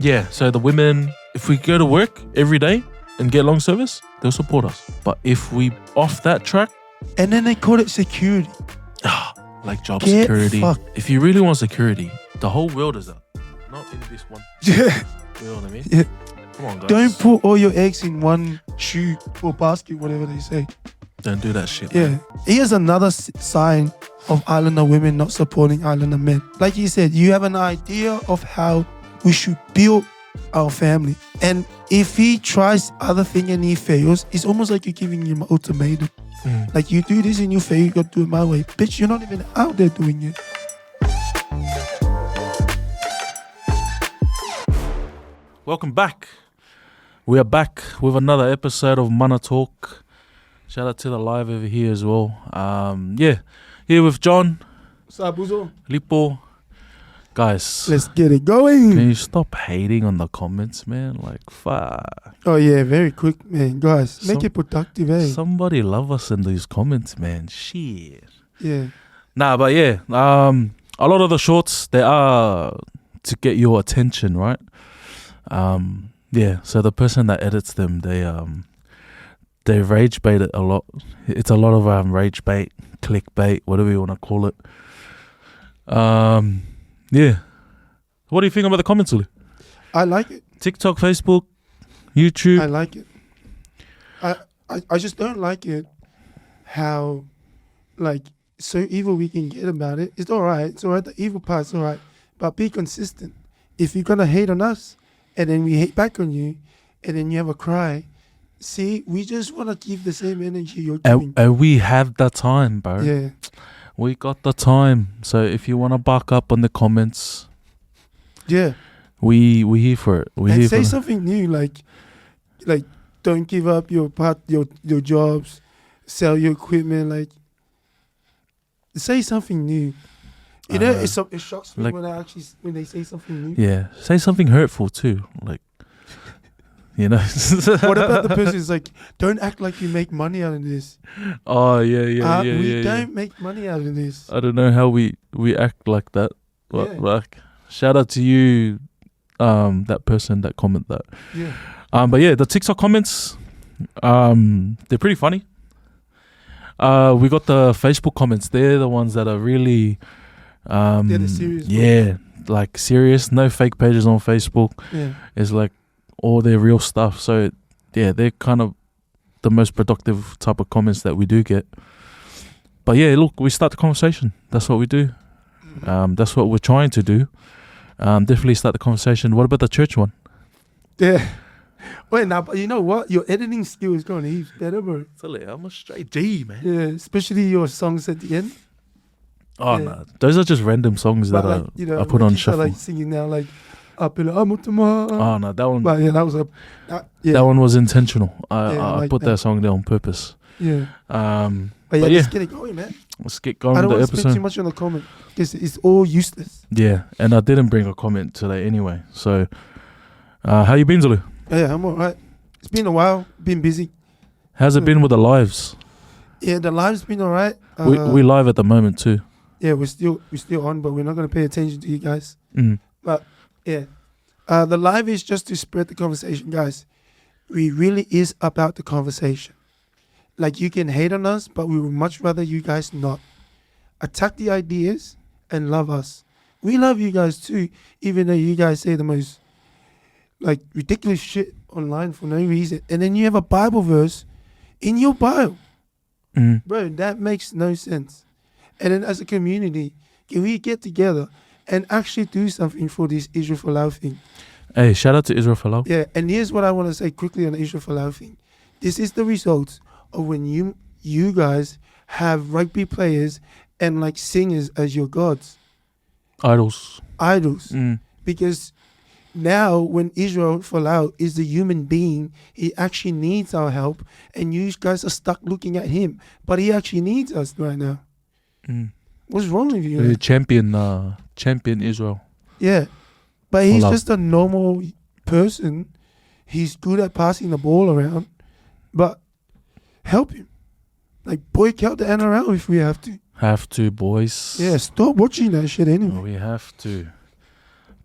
Yeah, so the women, if we go to work every day and get long service, they'll support us. But if we off that track, And then they call it security. like job Get security, fucked. if you really want security, the whole world is that. Not in this one. Yeah. You know what I mean? Yeah. Come on, guys. Don't put all your eggs in one shoe or basket, whatever they say. Don't do that shit. Yeah. Man. Here's another sign of Islander women not supporting Islander men. Like you said, you have an idea of how we should build our family. And if he tries other thing and he fails, it's almost like you're giving him an ultimatum. Like, you do this and you fail, you got to do it my way. Bitch, you're not even out there doing it. Welcome back. We are back with another episode of Mana Talk. Shout out to the live over here as well. Here with John, Sabuzo. Lipo. Guys, Let's get it going. can you stop hating on the comments, man? Like, fuck. Oh yeah, very quick, man. Guys, make Some- it productive, eh? Somebody love us in these comments, man. Shit. Yeah. Nah, but yeah, a lot of the shorts, they are to get your attention, right? Yeah, so the person that edits them, they rage bait it a lot. It's a lot of rage bait, clickbait, whatever you want to call it. Yeah. What do you think about the comments, Uli? I like it. TikTok, Facebook, YouTube. I like it. I just don't like it how, like, so evil we can get about it. It's alright. It's alright. The evil part's alright. But be consistent. If you're going to hate on us, and then we hate back on you, and then you have a cry, see, we just want to give the same energy you're giving. And we have the time, bro. Yeah. We got the time. So if you want to buck up on the comments, Yeah. we here for it. We And here say for it. something new, like don't give up your jobs, sell your equipment, like say something new. You know, it shocks me like- when they say something new. Yeah, say something hurtful too, like, you know. What about the person who's like, don't act like you make money out of this? Oh yeah. We don't make money out of this. I don't know how we act like that. But Yeah. like, shout out to you, that person that comment that. Yeah. But yeah, the TikTok comments, they're pretty funny. We got the Facebook comments. They're the ones that are really, They're the serious yeah, like serious. No fake pages on Facebook. Yeah. It's like all their real stuff. So yeah, they're kind of the most productive type of comments that we do get. But yeah, look, we start the conversation. That's what we do. That's what we're trying to do. Definitely start the conversation. What about the church one? Yeah. Wait, now, but you know what? Your editing skill is going heaps better, bro. I'm a straight D, man. Yeah, especially your songs at the end. Oh Yeah. no, those are just random songs But that like, you know, I put on kids are shuffle. like singing now, like Apila Amutama. Oh no, that one. But yeah, that was a yeah. That one was intentional. Yeah, I I like put that. that song there on purpose. Yeah. But But yeah, yeah. let's get it going, man. Let's get going I with don't the want to spend too episode. much on the comment because it's all useless. Yeah, and I didn't bring a comment today anyway. So, how you been, Zulu? Yeah, I'm alright. It's been a while. Been busy. How's it been with the lives? Yeah, the live's been alright. We live at the moment too. Yeah, we're still on, but we're not gonna pay attention to you guys. Mm. But yeah, the live is just to spread the conversation, guys. We really is about the conversation. Like, you can hate on us, but we would much rather you guys not attack the ideas and love us. We love you guys too, even though you guys say the most like ridiculous shit online for no reason, and then you have a Bible verse in your bio, bro. That makes no sense. And then as a community, can we get together and actually do something for this Israel for Love thing? Hey, shout out to Israel for Love. Yeah, and here's what I want to say quickly on the Israel for Love thing. This is the result of when you guys have rugby players and like singers as your gods, Idols. because now when Israel Folau is the human being, he actually needs our help, and you guys are stuck looking at him, but he actually needs us right now. What's wrong with you? man? Champion Israel. Yeah, but he's Folau. just a normal person. He's good at passing the ball around, but help him. Like, boycott out the NRL if we have to. Have to, boys. Yeah, stop watching that shit anyway. We have to.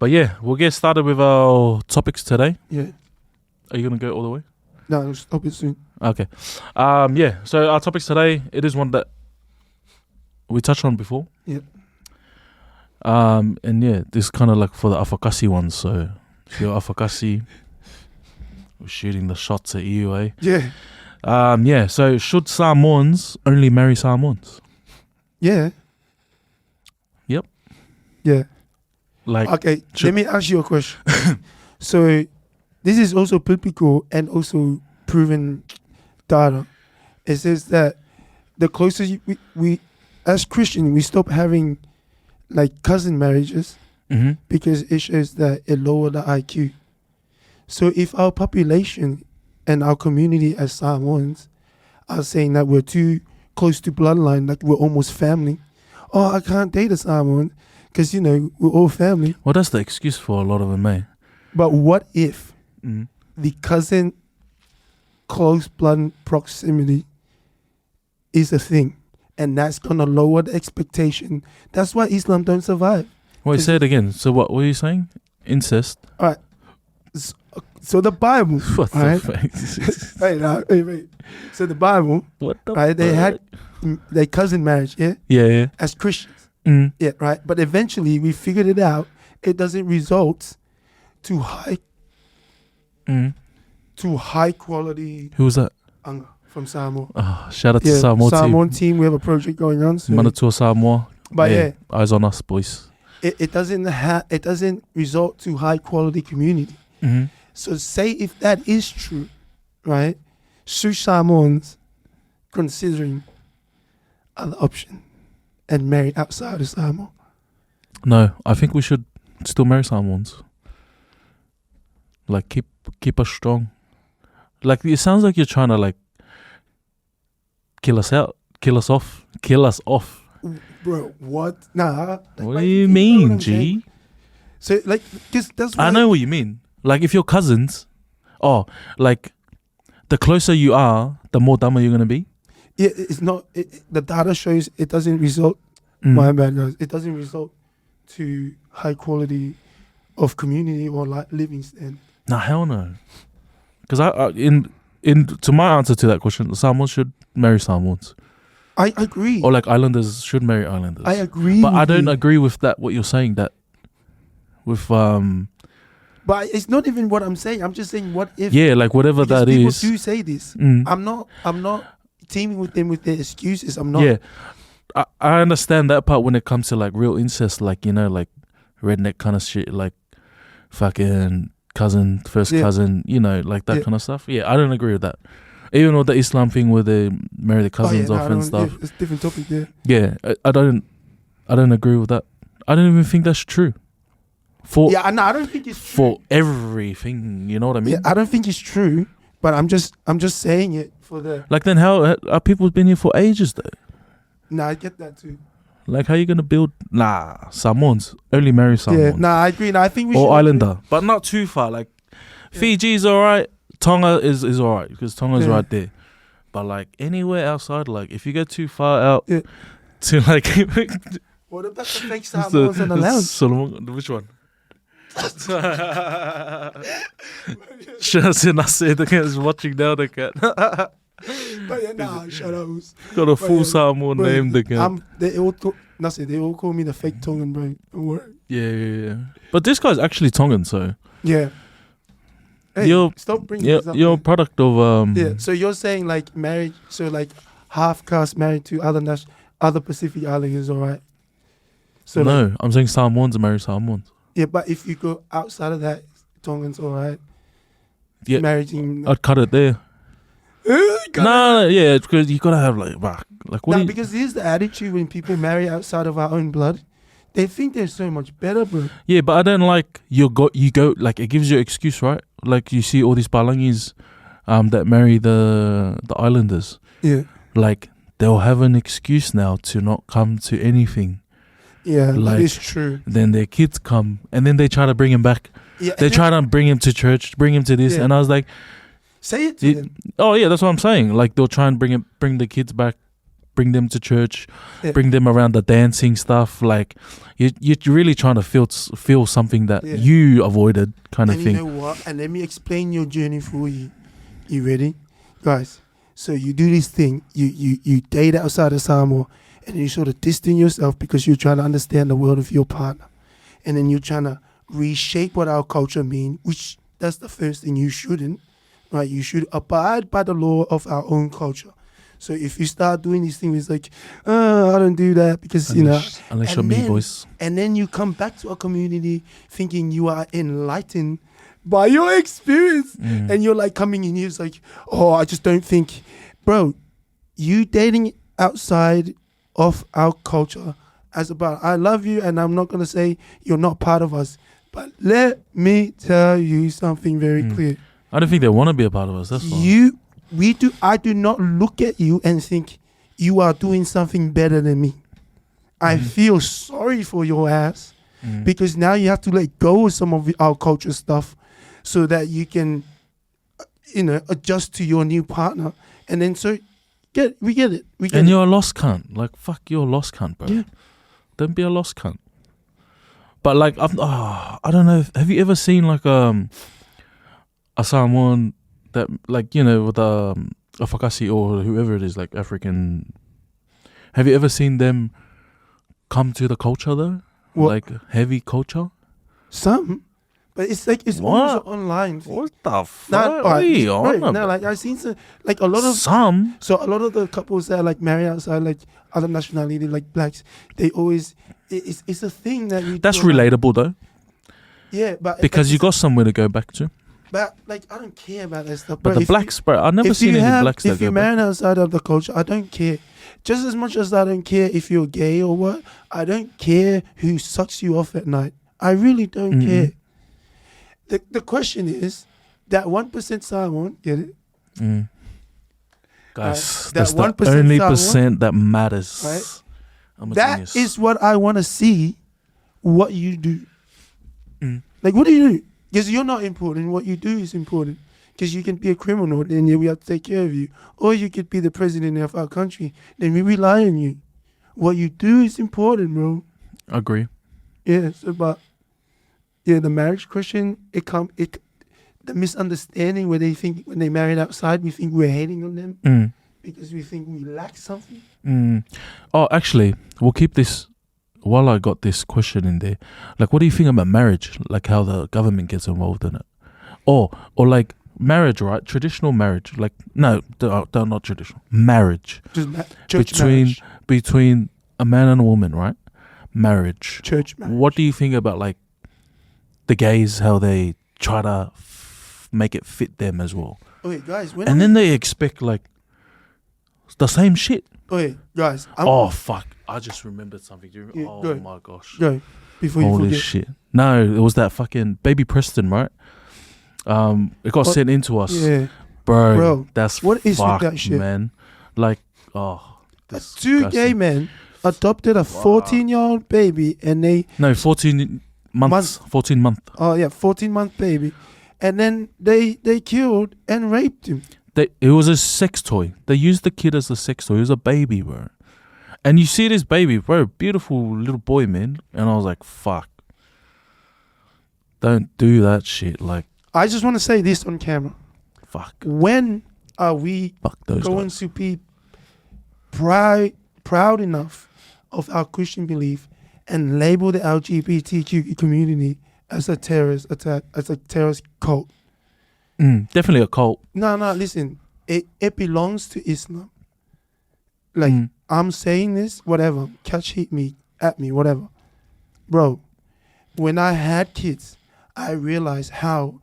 But yeah, we'll get started with our topics today. Yeah. Are you gonna go all the way? No, I'll stop it soon. Okay. Yeah. So our topics today, it is one that we touched on before. Yeah. And yeah, this is kind of like for the Afakasi ones. So if you're Afakasi, we're shooting the shots at you, eh? Yeah. Yeah. So should Samoans only marry Samoans? Yeah. Yep. Yeah. Like, Okay, let me ask you a question. So, this is also biblical and also proven data. It says that the closer we as Christian, we stop having like cousin marriages because it shows that it lower the IQ. So, if our population and our community as Samoans are saying that we're too close to bloodline, like we're almost family, oh, I can't date a Samoan because, you know, we're all family. Well, that's the excuse for a lot of them, eh? But what if the cousin close blood proximity is a thing, and that's gonna lower the expectation? That's why Islam don't survive. Wait, say it again. So what were you saying? Incest? All right. So the Bible, What the right? fuck? Wait. So the Bible, What the right? They had their cousin marriage, yeah, Yeah. as Christians, Mm. yeah, right. But eventually we figured it out. It doesn't result to high quality Who was that? from Samoa. Oh, shout out to Yeah, Samoa Samoan team. We have a project going on. So Manatua Samoa. but Hey, eyes on us, boys. it doesn't result to high quality community. So say if that is true, right? Should Samoans considering other option and marry outside of Samoa? No, I think we should still marry Samoans. Like keep us strong. Like it sounds like you're trying to like kill us off. Bro, what? Nah. What do you mean, G? saying? So like, cause that's why I know what you mean. Like if you're cousins, like the closer you are, the more dumber you're gonna be. Yeah, it's not. The data shows it doesn't result. My bad, guys. It doesn't result to high quality of community or like living standard. Nah, hell no. Because to my answer to that question, Samoans should marry Samoans. I agree. Or like islanders should marry islanders. I agree. But with I don't you. agree with that. What you're saying that with But it's not even what I'm saying. I'm just saying what if. yeah, like whatever because that people is. do say this. I'm not teaming with them with their excuses. I'm not. Yeah, I understand that part when it comes to like real incest, like you know, like redneck kind of shit, like fucking cousin, first cousin, you know, like that kind of stuff. Yeah, I don't agree with that. Even with the Islam thing where they marry the cousins off and stuff. Yeah, it's a different topic there. Yeah, I don't agree with that. I don't even think that's true. I don't think it's true. For everything, you know what I mean? Yeah, I don't think it's true, but I'm just saying it for the. Like then how are people been here for ages though? Nah, I get that too. Like how you gonna build? Nah, Samoans only marry Samoans. Yeah, nah, I agree. Nah, I think we should. Or Islander, but not too far. Like Fiji's alright. Tonga is alright because Tonga's right there. But like anywhere outside, like if you go too far out to like. What about the fake Samoans on the lounge? Solomon, which one? Shazin, the cat is watching now. The cat. But yeah, nah, shut up. Got a full Samoan name. The cat. They all call me the fake Tongan, bro. Don't worry. Yeah. But this guy's actually Tongan, so yeah. Hey, stop bringing this up. You're a product of Yeah. So you're saying like marriage? So like half caste married to other Pacific Islanders, all right? So no, like, I'm saying Samoans marry Samoans. Yeah, but if you go outside of that, Tongans, all right. Yeah, marrying. I'd cut it there. No, yeah, because you gotta have like what? Because here's the attitude when people marry outside of our own blood. They think they're so much better, bro. Yeah, but I don't like you go like it gives you an excuse, right? Like you see all these Palangis that marry the islanders. Yeah. Like they'll have an excuse now to not come to anything. Yeah, like, that is true. Then their kids come and then they try to bring him back. Yeah, they try to bring him to church, bring him to this, and I was like, say it to them. Oh yeah, that's what I'm saying. Like they'll try and bring the kids back bring them to church, Yeah. bring them around the dancing stuff. Like you're really trying to feel something that Yeah. you avoided, kind of And thing. you know what? And let me explain your journey for you. You ready? Guys, so you do this thing, you date outside of Samoa, and you sort of distance yourself because you're trying to understand the world of your partner. And then you're trying to reshape what our culture means, which that's the first thing you shouldn't, right? You should abide by the law of our own culture. So if you start doing these things, it's like, I don't do that because, Unless and you're me, then- boys. and then you come back to a community thinking you are enlightened by your experience. And you're like coming in here, it's like, oh, I just don't think. Bro, you dating outside of our culture as about, I love you and I'm not going to say you're not part of us. But let me tell you something very clear. I don't think they want to be a part of us. That's why. I do not look at you and think you are doing something better than me. I feel sorry for your ass because now you have to let go of some of our culture stuff so that you can, adjust to your new partner. And then we get it. And you're a lost cunt. Like, fuck, you're a lost cunt, bro. Yeah. Don't be a lost cunt. But like, I don't know. Have you ever seen like a Samoan that, like, with Afakasi or whoever it is, like African? Have you ever seen them come to the culture though? What? Like heavy culture? Some, but it's like it's What? almost an online thing. What the fuck? Nah, What are you on right, about? now, like I've seen some, like a lot of Some. So a lot of the couples that are like married outside, like other nationality, like blacks, they always it's a thing that you. That's do online. relatable though, Yeah, but because you got somewhere to go back to. But like I don't care about that stuff. But bro. the If you- blacks, bro, I've never if seen you any have- blacks that If you're go back. married outside of the culture, I don't care. Just as much as I don't care if you're gay or what, I don't care who sucks you off at night. I really don't care. The question is that 1% Samoan, get it? Guys, that that's the 1% only Samoan, percent that matters. right? I'm a That genius. is what I want to see. What you do, like what do you do? Because you're not important. What you do is important. Because you can be a criminal, then we have to take care of you. Or you could be the president of our country, then we rely on you. What you do is important, bro. Agree. Yeah. So, but the marriage question, the misunderstanding where they think when they married outside, we think we're hating on them because we think we lack something. Oh, actually, we'll keep this. While I got this question in there, like, what do you think about marriage? Like, how the government gets involved in it, or like marriage, right? Traditional marriage, like no, they're not traditional marriage. Just church marriage. Between a man and a woman, right? Marriage. Church marriage. What do you think about like the gays? How they try to make it fit them as well, Okay, guys. and then they expect like the same shit. Okay, guys. Fuck! I just remembered something. Do you remember? Yeah, Oh go. my gosh! Go before you Holy forget. shit! No, it was that fucking Baby Preston, right? It got sent into us, Yeah. bro. That's what is with fucked, that shit? man. Like, Two gay men adopted a 14-year-old baby, and they 14 months, 14 month. 14-month baby, and then they killed and raped him. It was a sex toy. They used the kid as a sex toy. It was a baby, bro. And you see this baby, bro, beautiful little boy, man. And I was like, fuck. Don't do that shit. Like, I just want to say this on camera. fuck. When are we Fuck those going guys. to be proud enough of our Christian belief and label the LGBTQ community as a terrorist attack, as a terrorist cult? Definitely a cult. No, listen. It belongs to Islam. Like, I'm saying this, whatever. Catch me, at me, whatever. Bro, when I had kids, I realized how,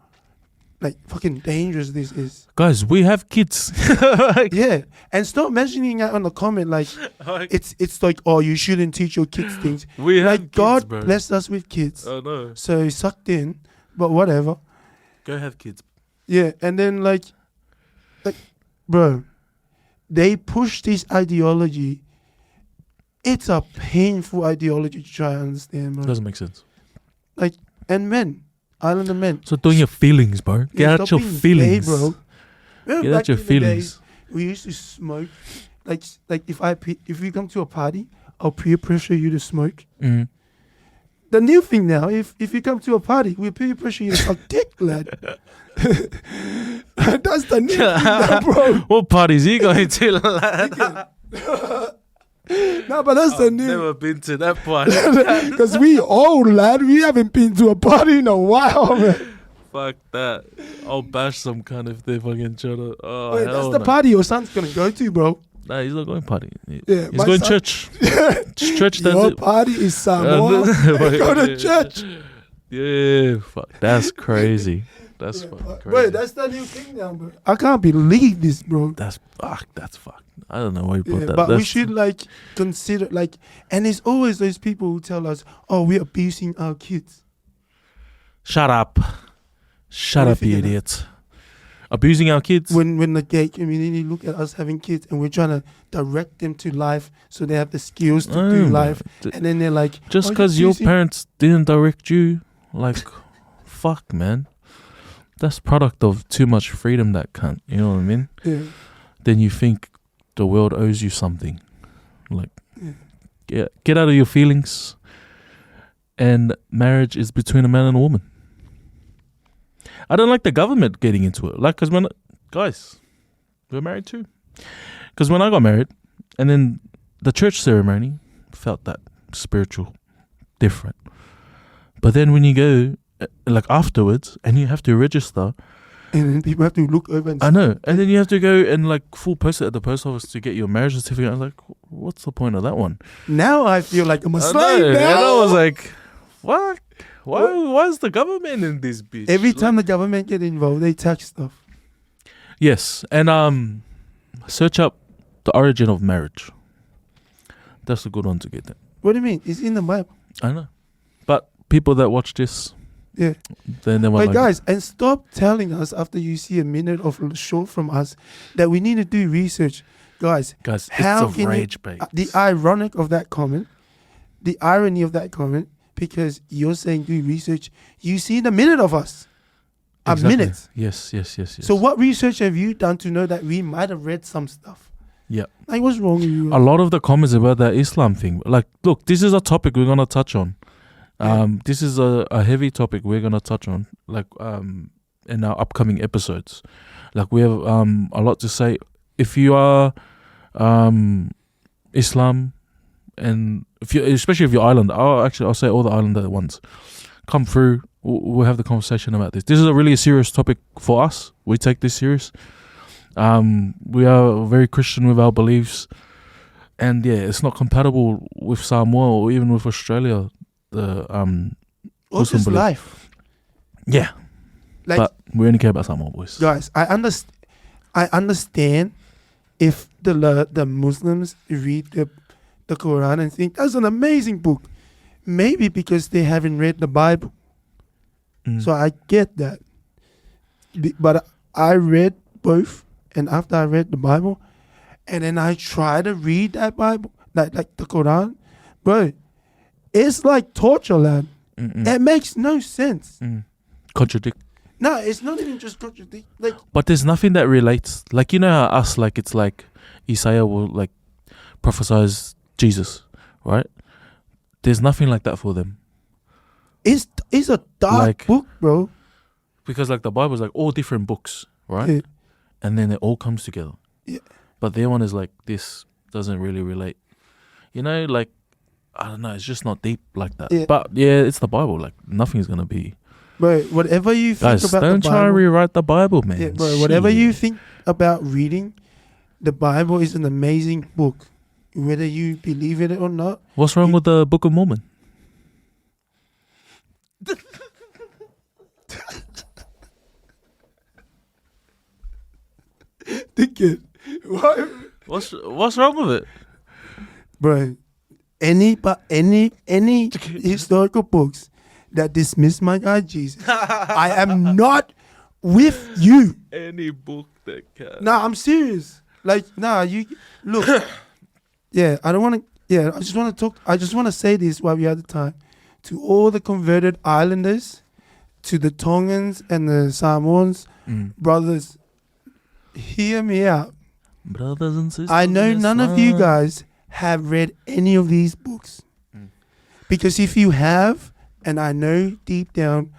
like, fucking dangerous this is. Guys, we have kids. Yeah. And stop mentioning that on the comment like, it's like, oh, you shouldn't teach your kids things. We have Like, kids, God bro. blessed us with kids. Oh, no. So sucked in, but whatever. Go have kids. Yeah, and then like, bro, they push this ideology. It's a painful ideology to try and understand, bro. Doesn't make sense. Like, and men, Islander men. So doing your feelings, bro. Get Yeah, out stop your being feelings. gay, bro. Remember Get back out your in the day, feelings. we used to smoke. like if we come to a party, I'll peer pressure you to smoke. Mm. The new thing now, if you come to a party, we peer pressure you to suck dick, lad. That's the new thing now, bro. What parties are you going to, lad? No, but that's the new. Never been to that party. Because we old, lad. We haven't been to a party in a while, man. Fuck that. I'll bash some kind if they fucking try to. Oh, Wait, hell that's the no. party your son's gonna go to, bro. Nah, he's not going party. Yeah, He's my going son- church. Church, that's Your it. party is Samoan. Go to church. Yeah, fuck. That's crazy. That's Yeah, fucking but- crazy. Wait, that's the new thing now, bro. I can't believe this, bro. That's fucked. I don't know why you brought Yeah, that. but we That's- should like consider like, and it's always those people who tell us, "Oh, we're abusing our kids." Shut up. Shut What up, if you you get a- idiot. Abusing our kids? When the gay community look at us having kids and we're trying to direct them to life so they have the skills to do Oh, life, d- and then they're like, Just "Oh, because you're your abusing-" parents didn't direct you, like, fuck, man. That's product of too much freedom, that cunt. You know what I mean? Yeah. Then you think the world owes you something. Like, Yeah. get out of your feelings. And marriage is between a man and a woman. I don't like the government getting into it. Like, because guys, we're married too. Because when I got married, and then the church ceremony felt that spiritual, different. But then when you go, like afterwards, and you have to register, And then people have to look over and I know, and then you have to go and like full post it at the post office to get your marriage certificate. I'm like, what's the point of that one? now I feel like I'm a I slave know, now. and I was like, what? Why is the government in this bitch? Every Like- time the government get involved, they tax stuff. Yes, and search up the origin of marriage. That's a good one to get there. What do you mean? It's in the Bible. I know, but people that watch this, Yeah. they never But like. guys, and stop telling us after you see a minute of show from us that we need to do research. Guys, Guys, how it's a can rage bait. the ironic of that comment, the irony of that comment, because you're saying do research, you see the minute of us. Exactly. A minute. Yes. So what research have you done to know that we might have read some stuff? Yeah. Like, what's wrong with you? A lot of the comments about that Islam thing, like, look, this is a topic we're gonna touch on. This is a heavy topic we're gonna touch on, like, in our upcoming episodes. Like, we have a lot to say. If you are Islam, and especially if you're island, I'll say all the islander at once. Come through. We'll have the conversation about this. This is a really serious topic for us. We take this serious. We are very Christian with our beliefs, and yeah, it's not compatible with Samoa or even with Australia. The What's Muslim this belief. life? Yeah, Like, but we only care about Samoa boys. guys, I understand if the Muslims read the Quran and think that's an amazing book. Maybe because they haven't read the Bible. Mm. So I get that. But I read both, and after I read the Bible, and then I try to read that Bible, like the Quran, bro, it's like torture, lad. Mm-mm. It makes no sense. Contradict. No, it's not even just contradict. Like, But there's nothing that relates. Like, you know how us, like, it's like Isaiah will like prophesize Jesus, right? There's nothing like that for them. it's a dark Like- book, bro. Because like the Bible's like all different books, right? Yeah. And then it all comes together. Yeah. But their one is like, this doesn't really relate. You know, like, I don't know, it's just not deep like that. Yeah. But yeah, it's the Bible. Like, nothing's going to be. Bro, whatever you think Guys, about don't the try Bible, and rewrite the Bible, man. yeah, bro, whatever you Shit. think about reading, the Bible is an amazing book. Whether you believe in it or not. What's wrong with the Book of Mormon? Dickhead. What? What's wrong with it? Bro, any historical books that dismiss my God Jesus, I am not with you. Any book that can. Nah, I'm serious. Like, nah, you look. Yeah, I don't want to. Yeah, I just want to talk. I just want to say this while we have the time to all the converted islanders, to the Tongans and the Samoans, Mm. brothers. Hear me out. Brothers and sisters. I know in none of you Islam. guys have read any of these books. Mm. Because if you have, and I know deep down,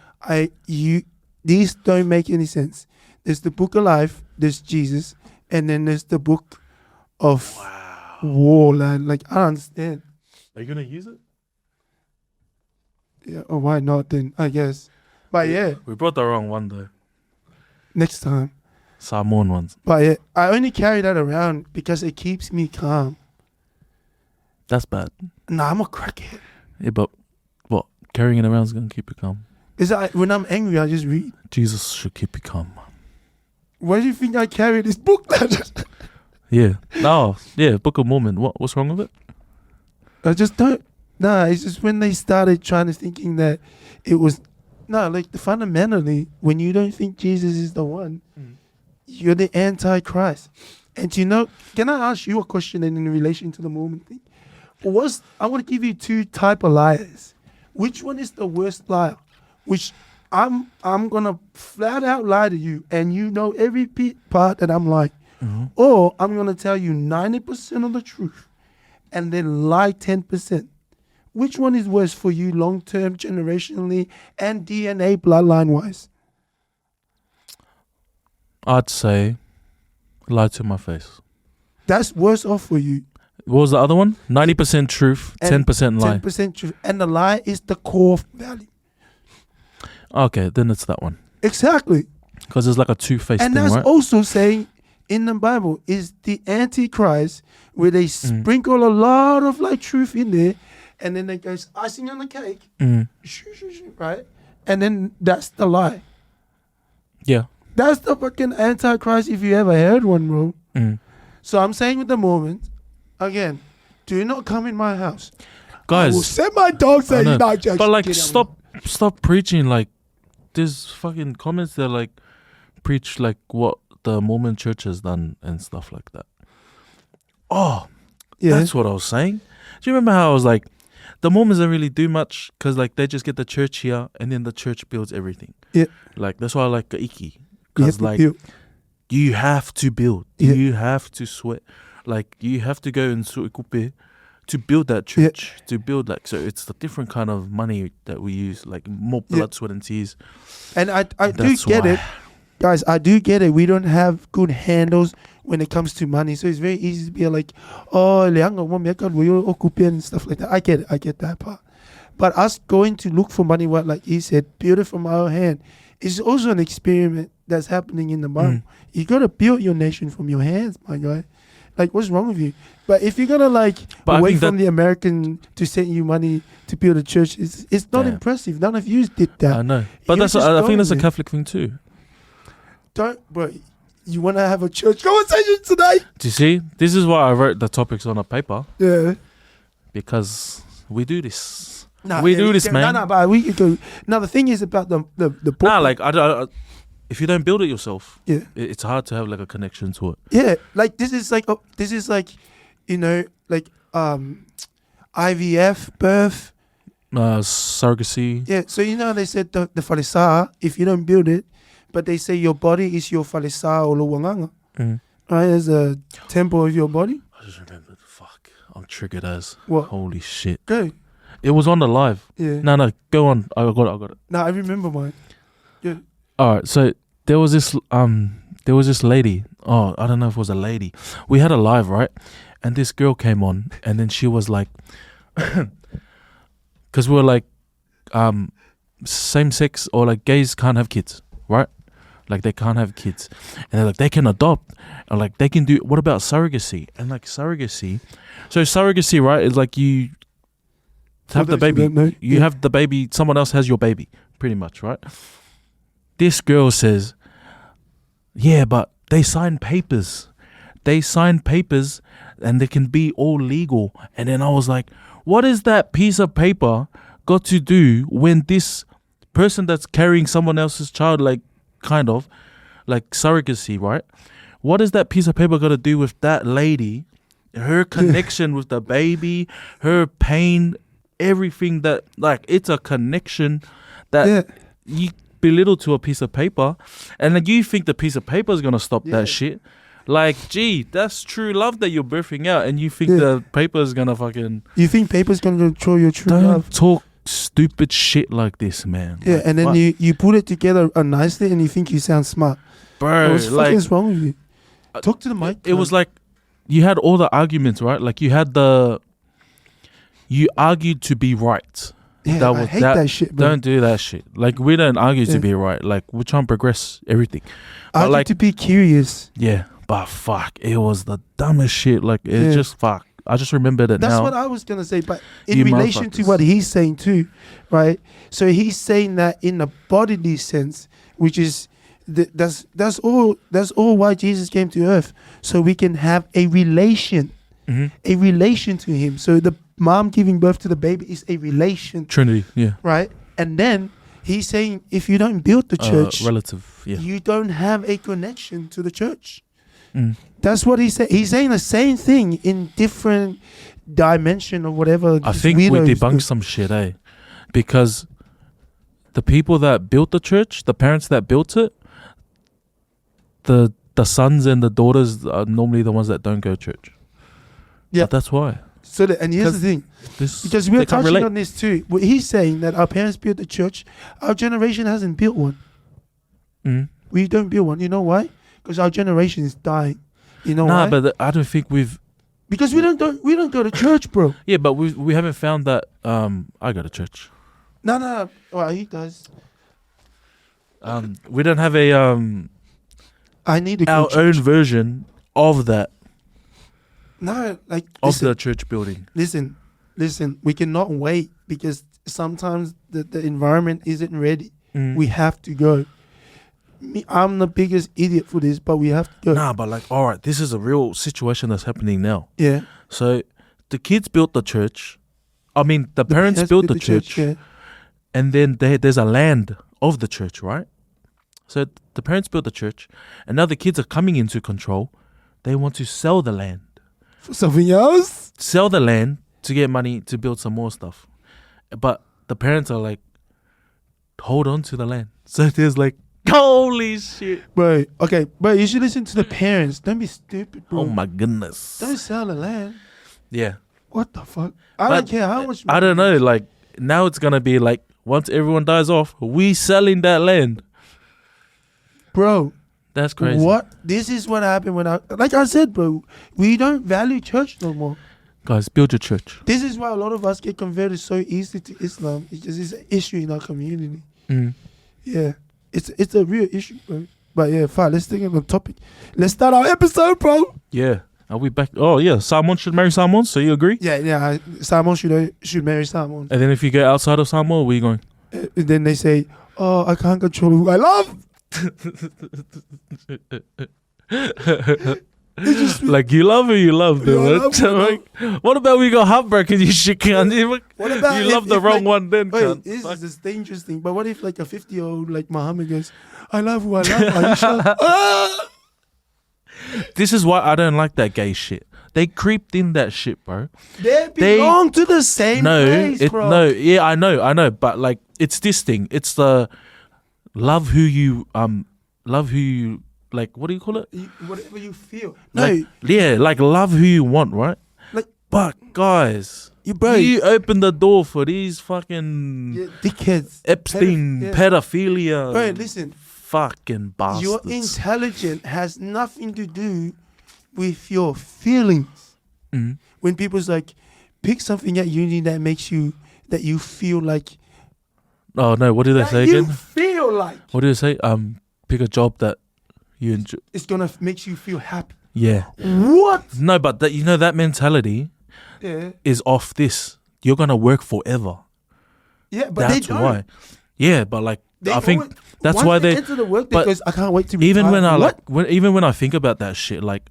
these don't make any sense. There's the book of life, there's Jesus, and then there's the book of war, lad. Like, I don't understand. Are you gonna use it? Yeah, or why not then, I guess. But yeah, We brought the wrong one though. next time. Samoan ones. But yeah, I only carry that around because it keeps me calm. That's bad. Nah, I'm a crackhead. Yeah, but what? Carrying it around is gonna keep you calm. Is that when I'm angry, I just read. Jesus should keep you calm. Why do you think I carry this book, lad? Yeah. No. Yeah. Book of Mormon. What's wrong with it? I just don't. Nah, it's just when they started trying to thinking that it was. No, like fundamentally, when you don't think Jesus is the one, you're the Antichrist. And can I ask you a question in relation to the Mormon thing? I want to give you two type of liars. Which one is the worst liar? Which I'm gonna flat out lie to you, and you know every part that I'm lying. Mm-hmm. Or I'm gonna tell you 90% of the truth, and then lie 10%. Which one is worse for you long term, generationally, and DNA bloodline wise? I'd say lie to my face. That's worse off for you. What was the other one? 90% truth, And 10% lie. 10% truth. And the lie is the core value. Okay, then it's that one. Exactly. Because it's like a two-faced And thing, that's right? also saying in the Bible is the Antichrist, where they sprinkle a lot of like truth in there, and then they goes icing on the cake, right? And then that's the lie. Yeah. That's the fucking Antichrist if you ever heard one, bro. So I'm saying with the Mormons, again, do not come in my house. I will Guys, send my dogs I at know. you. Not but like stop preaching. Like there's fucking comments that like preach like what the Mormon church has done and stuff like that. Oh, Yeah. that's what I was saying. Do you remember how I was like, the Mormons don't really do much because like they just get the church here and then the church builds everything. Yeah. Like that's why I like Iki. You have Because to like build. you have to build. Yeah. You have to sweat. Like you have to go and suikupe to build that church. To build like, so it's a different kind of money that we use, like more blood, sweat and tears. And I do That's get why. it. Guys, I do get it. We don't have good handles when it comes to money. So it's very easy to be like, oh, and stuff like that. I get it. I get that part. But us going to look for money, what like he said, build it from our hand, is also an experiment that's happening in the Bible. You got to build your nation from your hands, my guy. Like, what's wrong with you? But if you're going to But wait think from the American to send you money to build a church, it's not Yeah. impressive. None of you did that. I know. But You're that's just I going think that's a there. Catholic thing too. Bro, you want to have a church conversation today? Do you see? This is why I wrote the topics on a paper, Yeah. because we do this. Nah, We do this, man. No, but we could go. Now, the thing is about the book. Nah, like if you don't build it yourself, Yeah. it's hard to have like a connection to it. Yeah, like this is like IVF, birth. Surrogacy. Yeah, so they said the falisa, if you don't build it, but they say your body is your falisa or luwanganga. Right, there's a temple of your body. I just remembered. Fuck, I'm triggered as. What? Holy shit! Go. It was on the live. Yeah. No, go on. I got it. No, I remember mine. Yeah. All right, so there was this lady. Oh, I don't know if it was a lady. We had a live, right? And this girl came on, and then she was like, because we were like, same sex or like gays can't have kids, right? Like they can't have kids, and they're like they can adopt, or like they can do. What about surrogacy? And like surrogacy, so surrogacy, right? Is like you have the baby. You have the baby. Someone else has your baby, pretty much, right? This girl says, yeah, but they sign papers. They sign papers and they can be all legal. And then I was like, what is that piece of paper got to do when this person that's carrying someone else's child, like kind of like surrogacy, right? What is that piece of paper got to do with that lady, her connection with the baby, her pain, everything that, like, it's a connection that you belittle to a piece of paper, and like you think the piece of paper is gonna stop that shit. Like, gee, that's true love that you're birthing out, and you think Yeah. the paper is gonna fucking... You think paper's gonna control your true Don't love? talk stupid shit like this, man. Yeah, Like, and then what? you put it together nicely, and you think you sound smart. Bro, What's like... fucking wrong with you? Talk to the mic. It was like, you had all the arguments, right? Like, you argued to be right. yeah, that I was- hate that- that shit, bro. Don't do that shit. Like, we don't argue Yeah. to be right. Like, we're trying to progress everything. I like- like to be curious. Yeah, but fuck, it was the dumbest shit. Like, it Yeah. just fuck. I just remembered it That's now. what I was gonna say, but in You relation to motherfuckers. what he's saying too, right? So he's saying that in a bodily sense, which is that's all why Jesus came to earth, so we can have a relation to him. So the mom giving birth to the baby is a relation, Trinity, yeah. right? And then he's saying if you don't build the church, Relative, yeah. you don't have a connection to the church. Mm. That's what he said. He's saying the same thing in different dimension or whatever. I these think we weirdos debunked do. some shit, because the people that built the church, the parents that built it, the sons and the daughters are normally the ones that don't go to church. Yeah. But that's why. So and here's the thing, because we're they can't touching relate. on this too. Well, he's saying that our parents built the church. Our generation hasn't built one. Mm. We don't build one. You know why? Because our generation is dying. You know why? But I don't think we've... because we don't go to church, bro. Yeah, but we haven't found that... I go to church. No. Well, he does. We don't have a... I need to go our to own church. version of that, No, like of listen, the church building. listen. We cannot wait because sometimes the environment isn't ready. Mm. We have to go. I'm the biggest idiot for this, but we have to go. Nah, but like, all right, this is a real situation that's happening now. Yeah. So the kids built the church. I mean, the parents built the church, yeah. and then there's a land of the church, right? So the parents built the church, and now the kids are coming into control. They want to sell the land. For something else? Sell the land to get money to build some more stuff. But the parents are like, hold on to the land. So there's like, holy shit. Bro, okay, bro, you should listen to the parents. Don't be stupid, bro. Oh my goodness. Don't sell the land. Yeah. What the fuck? I But don't care how much I don't know. Like, now it's going to be like, once everyone dies off, we selling that land. Bro, That's crazy. what? This is what happened when like I said, bro, we don't value church no more. Guys, build your church. This is why a lot of us get converted so easily to Islam. It's just it's an issue in our community. Mm. Yeah. It's a real issue, bro. But yeah, fine, let's think of the topic. Let's start our episode, bro. Yeah. Are we back? Oh, yeah. Samoan should marry Samoan, so you agree? Yeah. Simon should marry Simon. And then if you get outside of Samoa, where you going? And then they say, "Oh, I can't control who I love." It's just, Like, you love who you love, Yeah, I dude. love who I Like, what about we got heartbroken, you shit cunt? what about You love the wrong one then, Wait, cunt. this Fuck. is this dangerous thing. But what if like a 50-year-old like Muhammad goes, "I love who I love." Are you sure? Ah! This is why I don't like that gay shit. They creeped in that shit, bro. They belong to the same place, bro. No, yeah, I know, but like, it's this thing. It's the love who you, like, what do you call it? Whatever you feel. Like, yeah, like love who you want, right? Like- but guys, bro. you open the door for these fucking Yeah, dickheads. Epstein, Yeah. pedophilia, Bro, listen. fucking bastards. Your intelligence has nothing to do with your feelings. Mhm. When people's like, pick something at uni that makes you that you feel like Oh no, what did they that say you again? feel like What did they say? Pick a job that you enjoy. it's gonna makes you feel happy. Yeah. What? No, but that, you know, that mentality Yeah. is off this. You're gonna work forever. Yeah, but That's they don't. why. Yeah, but like, They I think always- that's once why they they. enter the work. but Because I can't wait to retire. Even when I What? like, even when I think about that shit, like,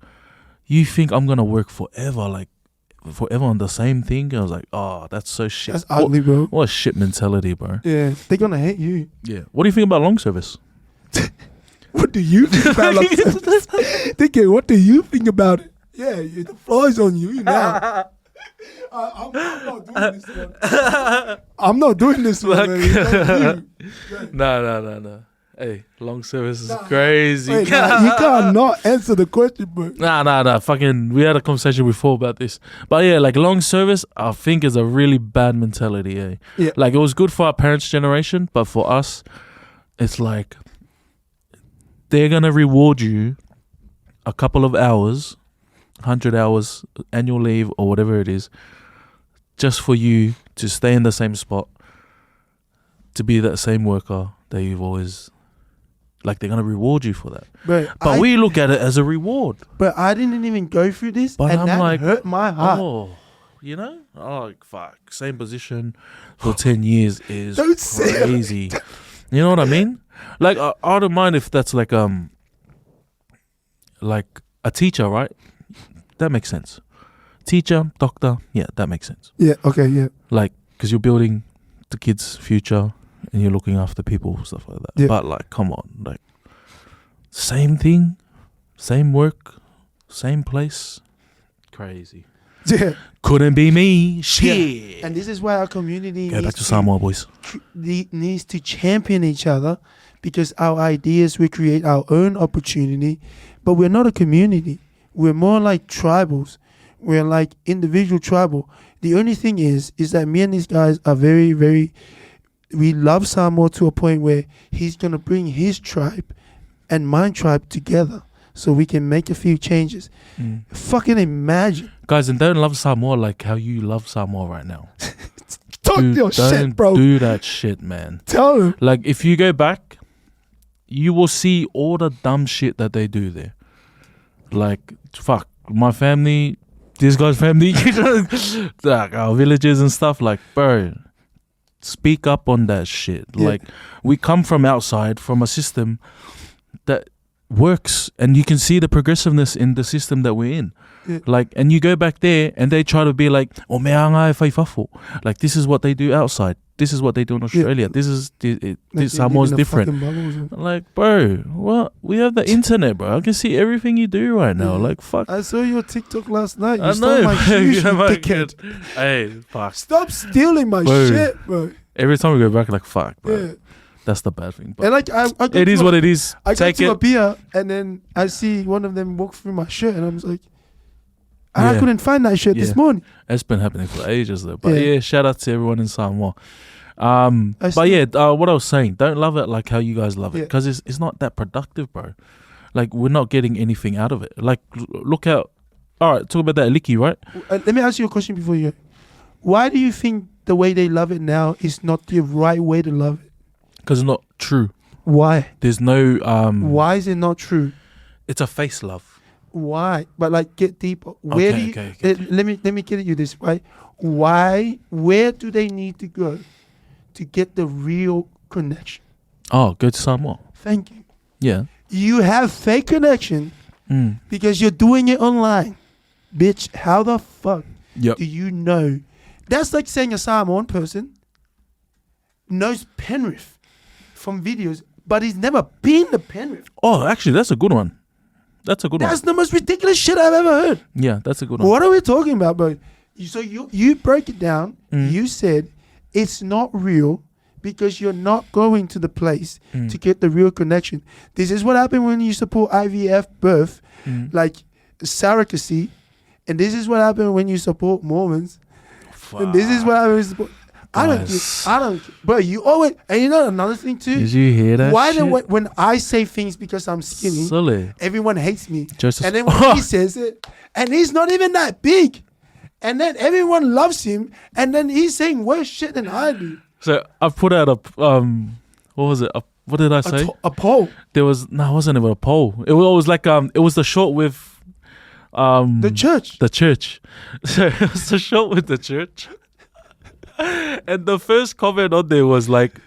you think I'm gonna work forever, like, forever on the same thing? I was like, oh, that's so shit. That's ugly, bro. What a shit mentality, bro. Yeah, they're gonna hate you. Yeah. What do you think about long service? What do you think about it? Thinking, what do you think about it? Yeah, the floor is on you now. I'm not doing this one. I'm not doing this one. Like- man. It's on you. No. Hey, long service is crazy. Wait, nah, you can't not answer the question, bro. Nah. Fucking, we had a conversation before about this. But yeah, like long service, I think is a really bad mentality. Yeah. Like it was good for our parents' generation, but for us, it's like they're gonna reward you a couple of hours, 100 hours annual leave or whatever it is, just for you to stay in the same spot, to be that same worker that you've always. Like they're gonna reward you for that, but we look at it as a reward. But I didn't even go through this, but and I'm that like, hurt my heart. Oh, like fuck, same position for 10 years is crazy. You know what I mean? Like I don't mind if that's like a teacher, right? That makes sense. Teacher, doctor, yeah, that makes sense. Yeah. Okay. Yeah. Like because you're building the kids' future. And you're looking after people, stuff like that. Yeah. But like, come on, like, same thing, same work, same place, crazy. Yeah. Couldn't be me. Shit. Yeah. And this is why our community Go back to Samoa, boys. Needs to champion each other, because our ideas will create our own opportunity. But we're not a community. We're more like tribals. We're like individual tribal. The only thing is that me and these guys are very, very. We love Samoa to a point where he's going to bring his tribe and my tribe together so we can make a few changes. Fucking imagine. Guys, and don't love Samoa like how you love Samoa right now. Talk your shit, bro. Don't do that shit, man. Tell him. Like, if you go back, you will see all the dumb shit that they do there. Like, fuck, my family, this guy's family, like our villages and stuff, like, bro. Speak up on that shit. Yeah. Like we come from outside, from a system that works, and you can see the progressiveness in the system that we're in. Yeah. Like, and you go back there and they try to be like, oh mea ngai whaifafo. Like this is what they do outside. This is what they do in Australia. Yeah. This is Like Samoa's different. Like, bro, what? We have the internet, bro. I can see everything you do right now. Yeah. Like, fuck. I saw your TikTok last night. You I stole know, my shoes, you my dickhead. Hey, fuck. Stop stealing my shit, bro. Every time we go back, like, fuck, bro. Yeah. That's the bad thing. But And like, I it is what it is. I go Take to it. a beer and then I see one of them walk through my shirt and I was like, Yeah. I couldn't find that shirt this morning. It's been happening for ages though. But Yeah. yeah, shout out to everyone in Samoa. I But yeah, what I was saying, don't love it like how you guys love it, Yeah. because it's not that productive, bro. Like we're not getting anything out of it. Like look out. All right, talk about that Liki, right? Let me ask you a question before you go. Why do you think the way they love it now is not the right way to love it? Because it's not true. Why? There's no Why is it not true? It's a face love. Why? But like, get deeper. Where do you? Okay. Let me get you this right. Why? Where do they need to go to get the real connection? Oh, go to Samoa. Thank you. Yeah. You have fake connection because you're doing it online, bitch. How the fuck Yep. do you know? That's like saying a Samoan person knows Penrith from videos, but he's never been to Penrith. Oh, actually, that's a good one. That's a good one. That's the most ridiculous shit I've ever heard. Yeah, that's a good one. What are we talking about, bro? So you break it down. You said it's not real because you're not going to the place to get the real connection. This is what happened when you support IVF birth, like surrogacy, and this is what happened when you support Mormons. Fuck. And this is what I don't, bro. You always, and you know another thing too. Did you hear that? Why shit? when I say things because I'm skinny, Silly. everyone hates me, Joseph. and then when he says it, and he's not even that big, and then everyone loves him, and then he's saying worse shit than I do. So I put out a what was it? What did I say? A poll. There was it wasn't even a poll. It was like it was the short with The church. The church. So it was the short with the church. And the first comment on there was like,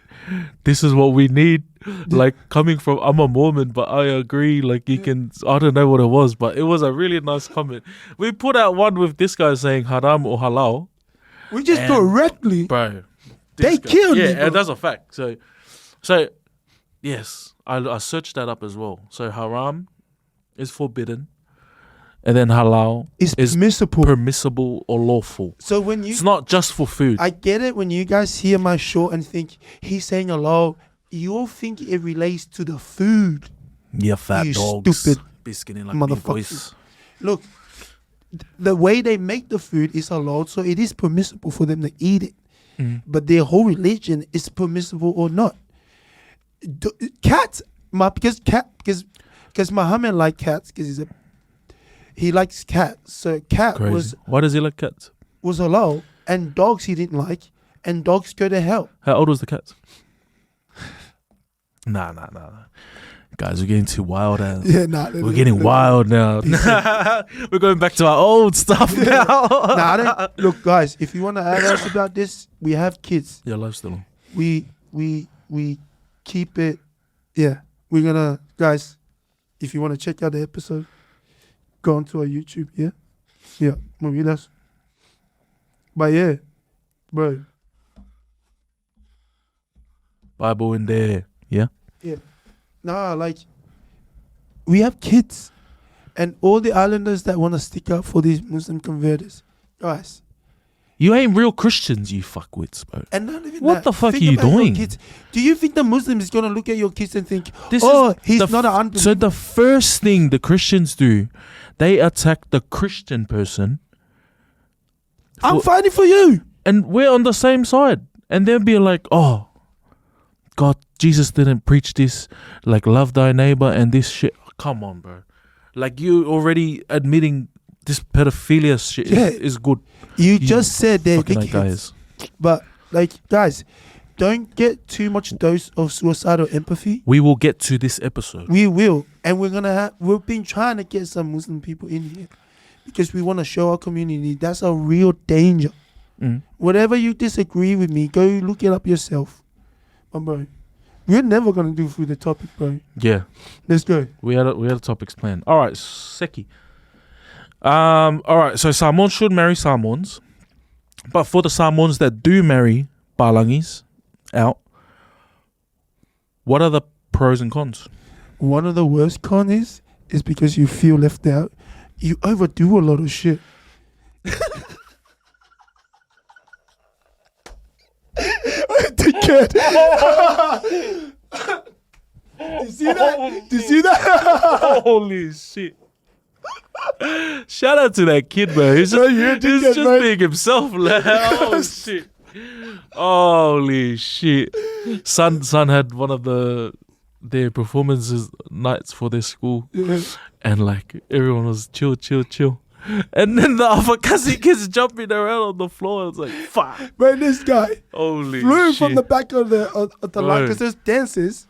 this is what we need. Like coming from, I'm a Mormon, but I agree. Like you can, I don't know what it was, but it was a really nice comment. We put out one with this guy saying haram or halal. We just directly, bro. They killed me. Yeah, Bro. that's a fact. So yes, I searched that up as well. So haram is forbidden, and then halal It's is permissible or lawful. So when you, It's not just for food. I get it when you guys hear my show and think he's saying hello, you all think it relates to the food. Yeah, fat You dogs. stupid Be skinny like me, motherfucker. boys. Look, the way they make the food is allowed, so it is permissible for them to eat it. Mm. But their whole religion is permissible or not. Cats, because Muhammad liked cats because he likes cats. So cat Crazy. Why does he like cats? was halal, and dogs he didn't like, and dogs go to hell. How old was the cat? Nah. Guys, we're getting too wild now. Yeah, We're getting wild now. We're going back to our old stuff now. I don't. Look, guys, if you want to ask us about this, we have kids. Your lifestyle. We keep it. Yeah, we're gonna, guys. If you want to check out the episode, go onto our YouTube. Yeah, movidas. But yeah, bro. Bible in there. Yeah. Nah, like, we have kids, and all the islanders that want to stick up for these Muslim converters, guys. You ain't real Christians, you fuckwits, bro. And not even What that, the fuck think are you about your doing? kids. Do you think the Muslim is gonna look at your kids and think, This he's is not an unbeliever? So the first thing the Christians do, they attack the Christian person. I'm fighting for you. And we're on the same side. And they'll be like, oh, God, Jesus didn't preach this, like love thy neighbor and this shit. Come on, bro. Like you already admitting this pedophilia shit is good. You just said they're Fucking dickheads. guys. But, like, guys, don't get too much dose of suicidal empathy. We will get to this episode. We will. And we've been trying to get some Muslim people in here because we want to show our community that's a real danger. Mm. Whatever you disagree with me, go look it up yourself. But bro, we're never gonna do through the topic, bro. Yeah. Let's go. We had topics planned. All right, Seki. All right, so Samoans should marry Samoans. But for the Samoans that do marry Palangis out, what are the pros and cons? One of the worst cons is because you feel left out. You overdo a lot of shit. Dickhead. You see that? Do you see that? Holy shit. Shout out to that kid, bro. He's just, being himself. Like, oh, shit. Holy shit. Son had one of their performances nights for their school. Yeah. And like everyone was chill. And then the Afakasi kids jumping around on the floor. It's like, fuck. Man, this guy Holy flew shit. from the back of the line because there's dances.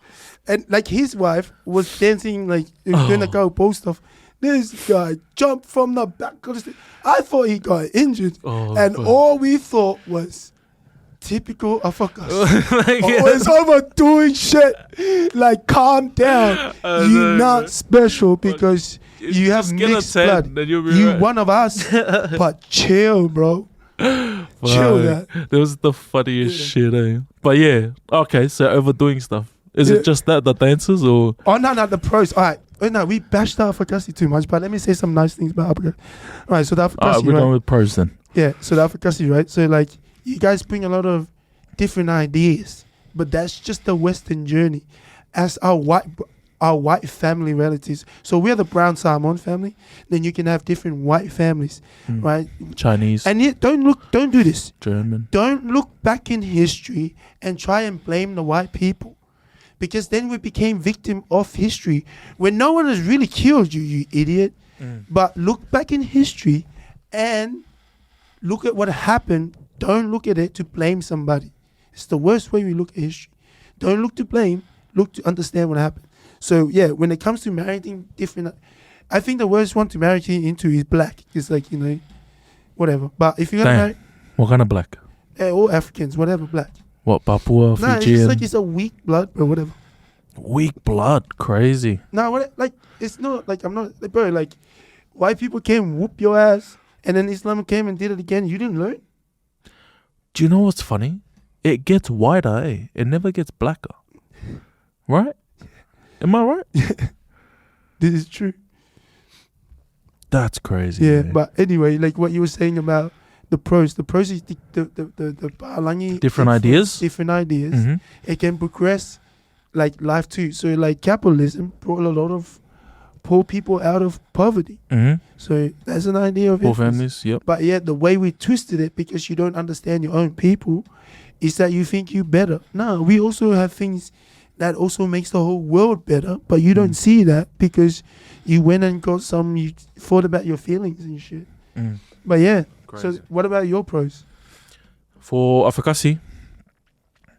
And like his wife was dancing, like doing the cowboy stuff. This guy jumped from the back of the stage. I thought he got injured. All we thought was typical Afakasi. Always overdoing shit. Like, calm down. You're not special because you have mixed blood. You one of us. But chill, bro. Chill that. That was the funniest shit, eh? But yeah, okay, so overdoing stuff. Is it just that, the dances, or? Oh, no, the pros. All right. Oh, no, we bashed the Afakasi too much, but let me say some nice things about Afakasi. All right, so the Afakasi, we're going with pros then. Yeah, so the Afakasi, right? So, like, you guys bring a lot of different ideas, but that's just the Western journey. As our white family relatives. So we're the brown Samoan family. Then you can have different white families, right? Chinese. And don't do this. German. Don't look back in history and try and blame the white people. Because then we became victim of history when no one has really killed you, you idiot. But look back in history and look at what happened. Don't look at it to blame somebody. It's the worst way we look at history. Don't look to blame. Look to understand what happened. So, yeah, when it comes to marrying different... I think the worst one to marry into is black. It's like, whatever. But if you're going to marry... What kind of black? All Africans, whatever black. What, Papua, Fijian? Nah, it's just like it's a weak blood, bro, whatever. Weak blood? Crazy. Nah, it's not like I'm not... Like, bro, like, white people came whoop your ass, and then Islam came and did it again. You didn't learn? Do you know what's funny? It gets whiter, eh? It never gets blacker. Right? Am I right? This is true. That's crazy. Yeah, man. but anyway, like what you were saying about the pros. The pros is the Palangi. Different ideas. Different ideas. It can progress like life too. So like capitalism brought a lot of poor people out of poverty. Mm-hmm. So that's an idea of Poor it. families. Yep. But yeah, the way we twisted it, because you don't understand your own people, is that you think you better. No, we also have things that also makes the whole world better, but you don't see that because you went and got you thought about your feelings and shit. But yeah, Crazy. so what about your pros? For Afakasi.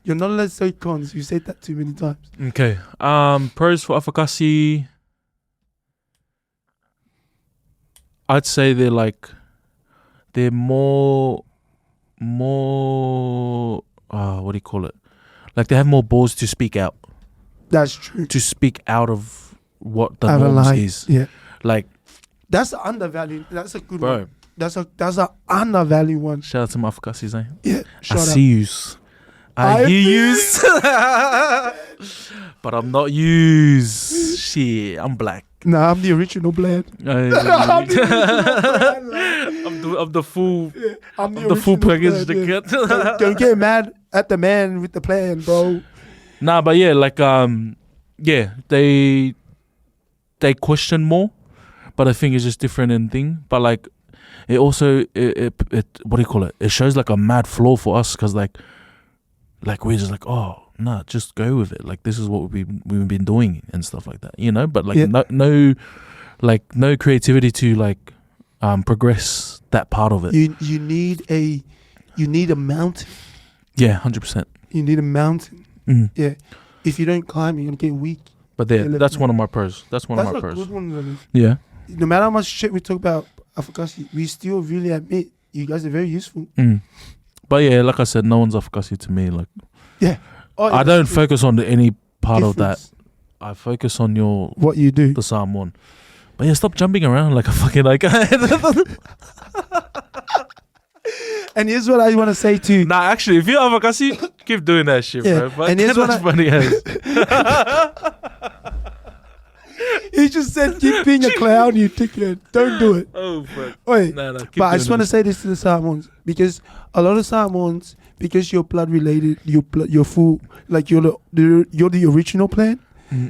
You're not allowed to say cons. You said that too many times. Okay. Pros for Afakasi. I'd say they're more what do you call it? Like they have more balls to speak out. That's true. To speak out of what the Out of norms line. is. Yeah. Like That's undervalued. That's a good bro. one. That's a undervalued one. Shout out to my Afakasis, eh? Yeah. I Shout out. see yous. I hear yous. But I'm not yous. Shit, I'm black. Nah, I'm the original blood. I'm the full I'm the full package. blood, yeah. Don't get mad at the man with the plan, bro. Nah, but yeah, like yeah, they question more, but I think it's just different in thing. But like, it also it what do you call it? It shows like a mad flaw for us because like we're just like, oh nah, just go with it. Like this is what we've been doing and stuff like that, you know. But like no creativity to like progress that part of it. You need a mountain. Yeah, 100%. You need a mountain. Yeah. If you don't climb, you're gonna get weak. But that's one of my pros. That's one of my pros. Good one, really. Yeah. No matter how much shit we talk about Afakasi, we still really admit you guys are very useful. But yeah, like I said, no one's Afakasi to me. Like, yeah. Oh, I don't focus on any part of that. Difference. I focus on what you do. the Samoan. But yeah, stop jumping around like a fucking like. And here's what I want to say too. Nah, actually, if you're Afakasi, keep doing that shit, Yeah, bro. But and here's that's funny as. He just said keep being a clown, you dickhead. Don't do it. Oh fuck. Wait, Nah, but I just want to say this to the Samoans, because a lot of Samoans, because you're blood related, you're full, like you're the original plan.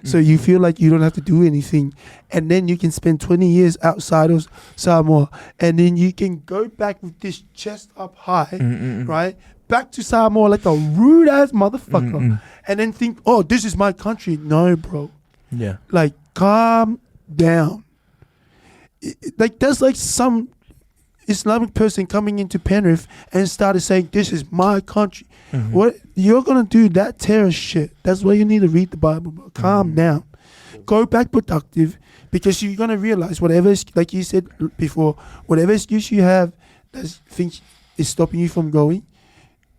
So you feel like you don't have to do anything, and then you can spend 20 years outside of Samoa, and then you can go back with this chest up high, right? Back to Samoa like a rude ass motherfucker, and then think, oh, this is my country. No, bro. Yeah. Like, calm down. Like, there's like some Islamic person coming into Penrith and started saying, this is my country. What you're gonna do that terrorist shit. That's why you need to read the Bible, bro. Calm down. Go back productive, because you're gonna realize whatever, like you said before, whatever excuse you have that think is stopping you from going,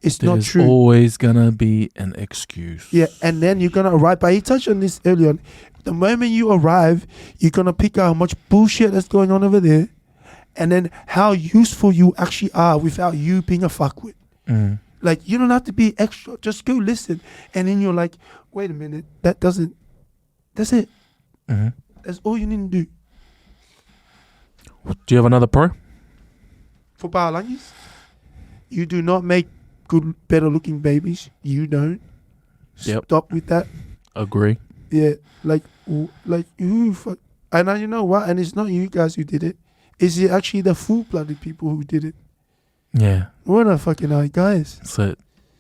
it's not true. There's always gonna be an excuse. Yeah, and then you're gonna arrive. But he touched on this earlier. The moment you arrive, you're gonna pick out how much bullshit that's going on over there, and then how useful you actually are without you being a fuckwit. Like, you don't have to be extra. Just go listen. And then you're like, wait a minute. That's it. That's all you need to do. Do you have another pro? For Pahalangis, you do not make good, better looking babies. You don't. Yep. Stop with that. Agree. Yeah. Like who fuck. And now you know what? And it's not you guys who did it. It's actually the full-blooded people who did it. Yeah. What a fucking guys. So,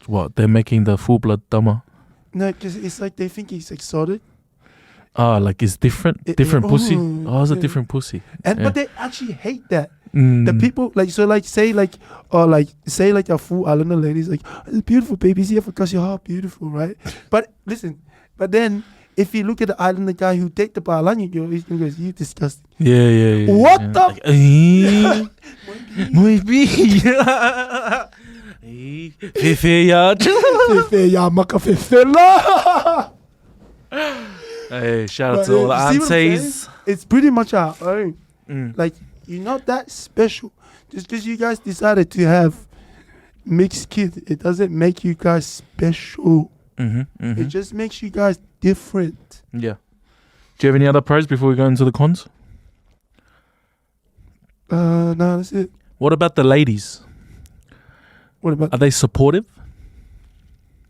what? They're making the full blood dumber? No, because it's like they think it's exotic. Oh, like it's different? Different pussy? Oh, it's a yeah. different pussy. And Yeah. But they actually hate that. The people, like, so like, say like a full islander lady's like, it's beautiful babies here because you're all beautiful, right? But listen, but then if you look at the islander guy who take the Pahalangis girl, he's gonna go, you disgusting. Yeah. What yeah. the? Muy bien. Fefe ya. Fefe ya maka fefe la. Hey, shout out But, to all the you see what I'm aunties. saying? It's pretty much our own. Mm. Like, you're not that special. Just because you guys decided to have mixed kids, it doesn't make you guys special. It just makes you guys different. Yeah. Do you have any other pros before we go into the cons? No, that's it. What about the ladies? What about Are they supportive?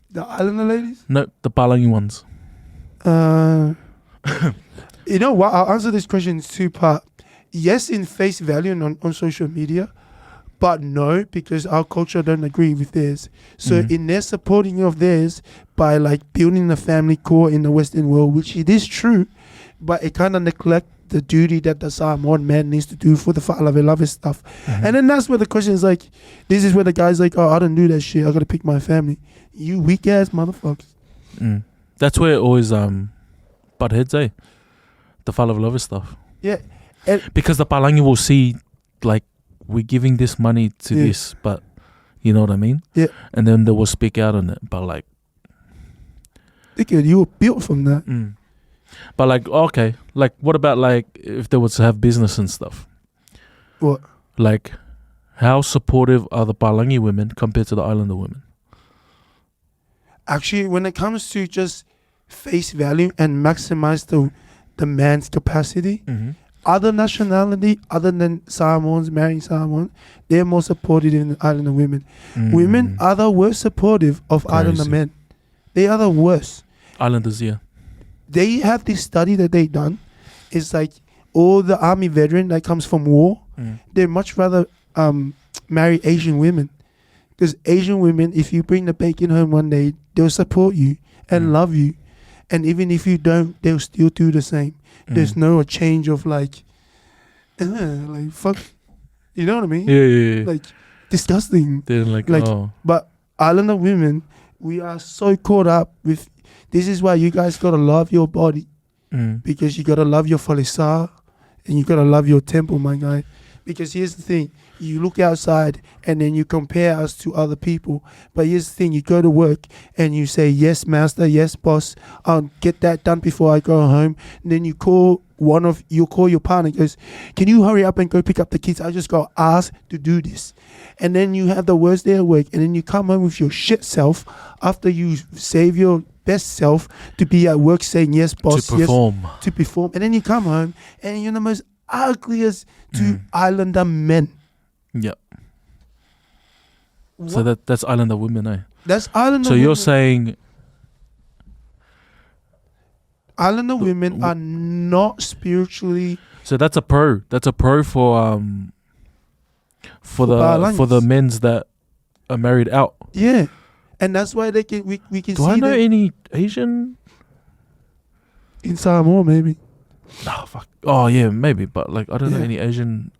the islander ladies? No, the Palangi ones. You know what? I'll answer this question in two parts. Yes, in face value and on social media, but no, because our culture don't agree with theirs. So in their supporting of theirs by like building a family core in the Western world, which it is true, but it kind of neglect the duty that the Samoan man needs to do for the love stuff. And then that's where the question is like, this is where the guy's like, oh, I don't do that shit. I got to pick my family. You weak ass motherfuckers. That's where it always butt heads, eh? The love stuff. Yeah. Because the Palangi will see like, we're giving this money to this, but you know what I mean? Yeah. And then they will speak out on it. But like, dickhead, you were built from that. But like, okay, like what about like if they were to have business and stuff? What? Like, how supportive are the Palangi women compared to the Islander women? Actually, when it comes to just face value and maximize the man's capacity, other nationality other than Samoans marrying Samoans, they're more supportive than the Islander women. Women are the worst supportive of Islander men. They are the worst. Islanders, yeah. They have this study that they done. It's like all the army veteran that comes from war, they much rather marry Asian women. Because Asian women, if you bring the bacon home one day, they'll support you and love you. And even if you don't, they'll still do the same. There's no change of like fuck. You know what I mean? Yeah. Like, disgusting. They're like, oh. But Islander women, we are so caught up with, this is why you guys got to love your body. Because you got to love your falisa and you got to love your temple, my guy. Because here's the thing. You look outside and then you compare us to other people. But here's the thing. You go to work and you say, yes, master, yes, boss. I'll get that done before I go home. And then you call your partner and goes, can you hurry up and go pick up the kids? I just got asked to do this. And then you have the worst day at work. And then you come home with your shit self after you save your best self to be at work saying, yes, boss, to perform. yes, to perform. And then you come home and you're the most ugliest to Islander men. Yep. What? So that's Islander women, eh? That's Islander so women. You're saying Islander women are not spiritually. So that's a pro. That's a pro for the men's that are married out. Yeah. And that's why we can see. Do I know any Asian in Samoa? Maybe. Oh fuck. Oh yeah, maybe. But like, I don't know any Asian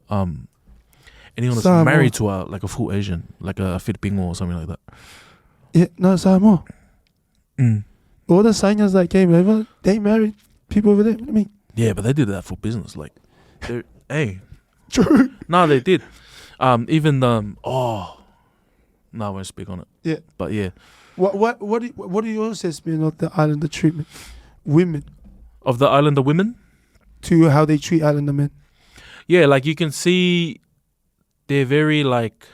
anyone that's married to a full Asian, like a Filipino or something like that. Yeah, no, Samoa. All the singers that came over, they married people over there. What do you mean? Yeah, but they did that for business. Like, hey, true. No, they did. Even no, I won't speak on it. Yeah, but yeah. What do you also say of the Islander treatment, women? Of the Islander women, to how they treat Islander men. Yeah, like you can see, they're very like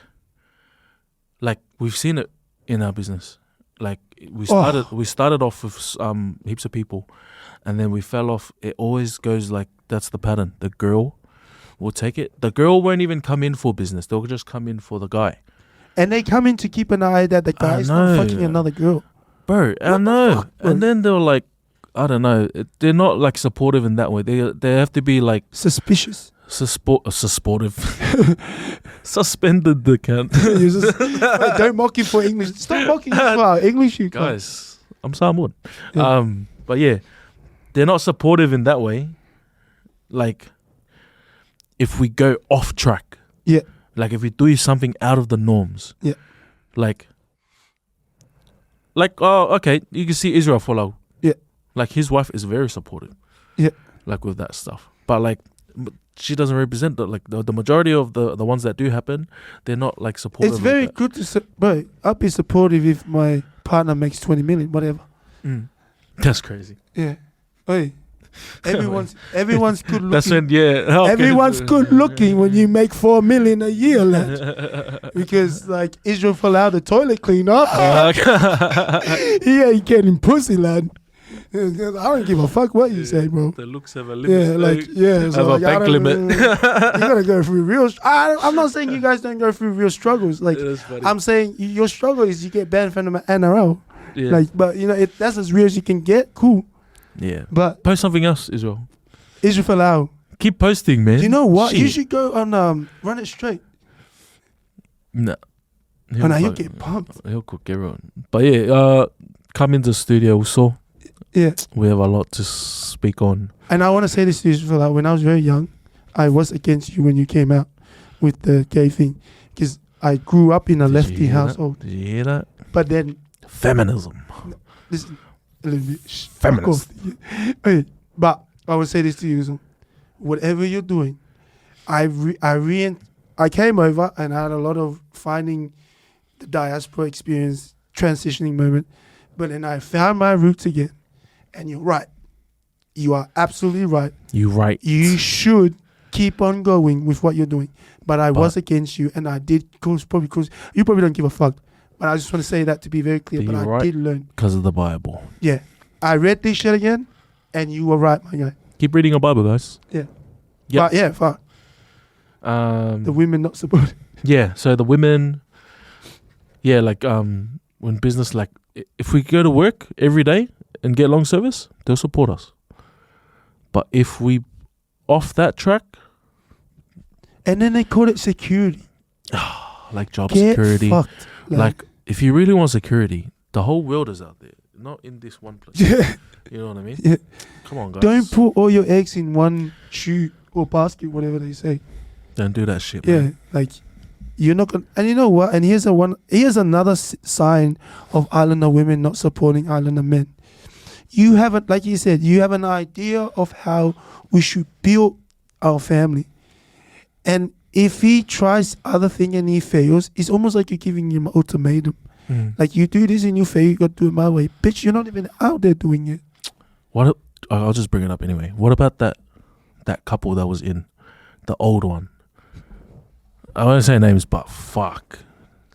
we've seen it in our business. Like we started off with heaps of people, and then we fell off. It always goes like that's the pattern. The girl will take it. The girl won't even come in for business. They'll just come in for the guy. And they come in to keep an eye that the guy's not fucking another girl. Bro, I know. And then they're like, I don't know. They're not like supportive in that way. They have to be like suspicious. Supportive. Suspended the cunt. Wait, don't mock him for English. Stop mocking him for our English, you guys. I'm Samoan. Yeah. But yeah, they're not supportive in that way. Like, if we go off track. Yeah. Like if we do something out of the norms. Yeah. Like oh, okay, you can see Israel follow. Yeah. Like his wife is very supportive. Yeah. Like with that stuff. But like she doesn't represent the majority of the ones that do happen. They're not like supportive. It's very good to bro. I'll be supportive if my partner makes 20 million, whatever. That's crazy. Yeah. Hey. Everyone's good looking. That's when, everyone's good looking when you make 4 million a year, lad. Because like Israel fell out the toilet cleaner. He ain't getting pussy, lad. I don't give a fuck what you say, bro. The looks have a limit. So have a bank limit. You gotta go through real. I'm not saying you guys don't go through real struggles. Like I'm saying your struggle is you get banned from the NRL. Yeah. Like, but you know that's as real as you can get. Cool. Yeah. But Post something else, Israel. Israel Folau. Keep posting, man. You know what? You Shit. should go on Run It Straight. No. Oh, no, he'll get pumped. He'll cook everyone. But yeah, come into the studio also. Yeah. We have a lot to speak on. And I want to say this to you, Israel Folau. When I was very young, I was against you when you came out with the gay thing. Because I grew up in a lefty household. Did you hear that? But then... Feminism. Listen, a little bit. Feminist. Hey, but I would say this to you, so whatever you're doing, I came over and I had a lot of finding the diaspora experience, transitioning moment, but then I found my roots again. And you're right. You are absolutely right. You're right. You should keep on going with what you're doing. But I was against you, and I did probably because you probably don't give a fuck. But I just want to say that to be very clear. But I did learn because of the Bible. Yeah, I read this shit again, and you were right, my guy. Keep reading your Bible, guys. Yeah. Yep. But yeah, fuck. The women not supported. Yeah. So the women. Yeah, like when business, like if we go to work every day and get long service, they'll support us. But if we off that track, and then they call it security, like job get security, fucked. Like if you really want security, the whole world is out there, not in this one place. Yeah. You know what I mean? Yeah. Come on, guys. Don't put all your eggs in one shoe or basket, whatever they say. Don't do that shit. Yeah, man. like you're not gonna. And you know what? And here's another sign of Islander women not supporting Islander men. You haven't, like you said, you have an idea of how we should build our family, and if he tries other thing and he fails, it's almost like you're giving him an ultimatum. Like, you do this and you fail, you got to do it my way. Bitch, you're not even out there doing it. What? I'll just bring it up anyway. What about that couple that was in the old one? I won't say names, but fuck.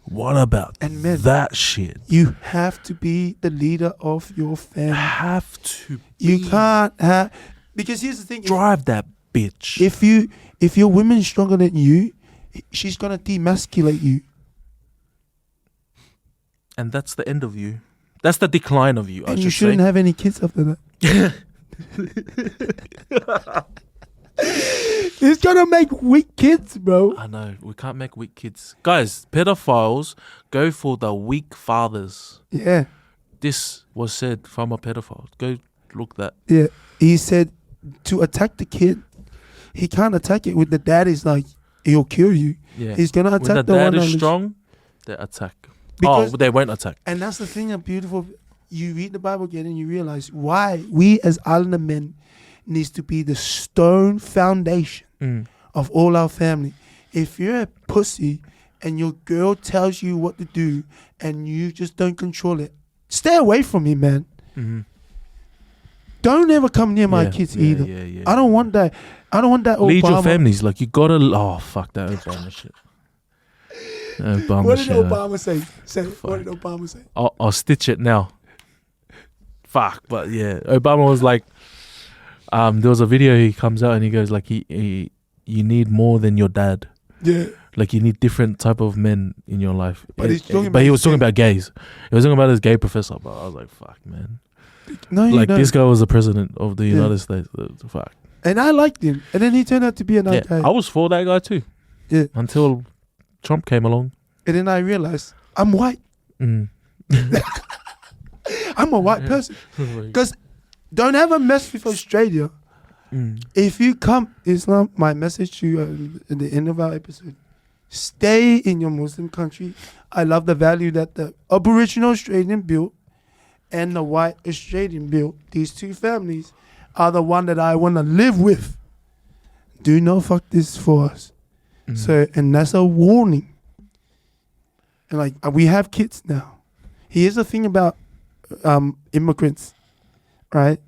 What about that shit? You have to be the leader of your family. Have to. You can't have, because here's the thing. Drive that bitch. If your woman's stronger than you, she's gonna demasculate you. And that's the end of you. That's the decline of you. And you shouldn't have any kids after that. It's gonna make weak kids, bro. I know. We can't make weak kids. Guys, pedophiles go for the weak fathers. Yeah. This was said from a pedophile. Go look that. Yeah. He said to attack the kid, he can't attack it with the dad. Is like, he'll kill you. Yeah. He's gonna attack when the dad is strong, they attack. Because they won't attack. And that's the thing, beautiful. You read the Bible again and you realize why we as Islander men needs to be the stone foundation of all our family. If you're a pussy and your girl tells you what to do and you just don't control it, stay away from me, man. Mm-hmm. Don't ever come near my kids either. Yeah. I don't want that. I don't want that. Lead Obama. your families. Like, you gotta. Oh, fuck that Obama shit. What did Obama say? What did Obama say? I'll stitch it now. Fuck, but yeah, Obama was like, there was a video he comes out and he goes like, you need more than your dad. Yeah. Like, you need different type of men in your life. But he was talking about gays. He was talking about his gay professor. But I was like, fuck, man. No, like, this guy was the president of the United States. Fuck. And I liked him. And then he turned out to be a nice guy. I was for that guy too. Yeah. Until Trump came along. And then I realized I'm white. I'm a white person. Because don't ever mess with Australia. If you come, Islam, my message to you at the end of our episode, stay in your Muslim country. I love the value that the Aboriginal Australian built and the white Australian built. These two families are the one that I want to live with. Do not fuck this for us. So, and that's a warning. And like, we have kids now. Here's the thing about immigrants, right?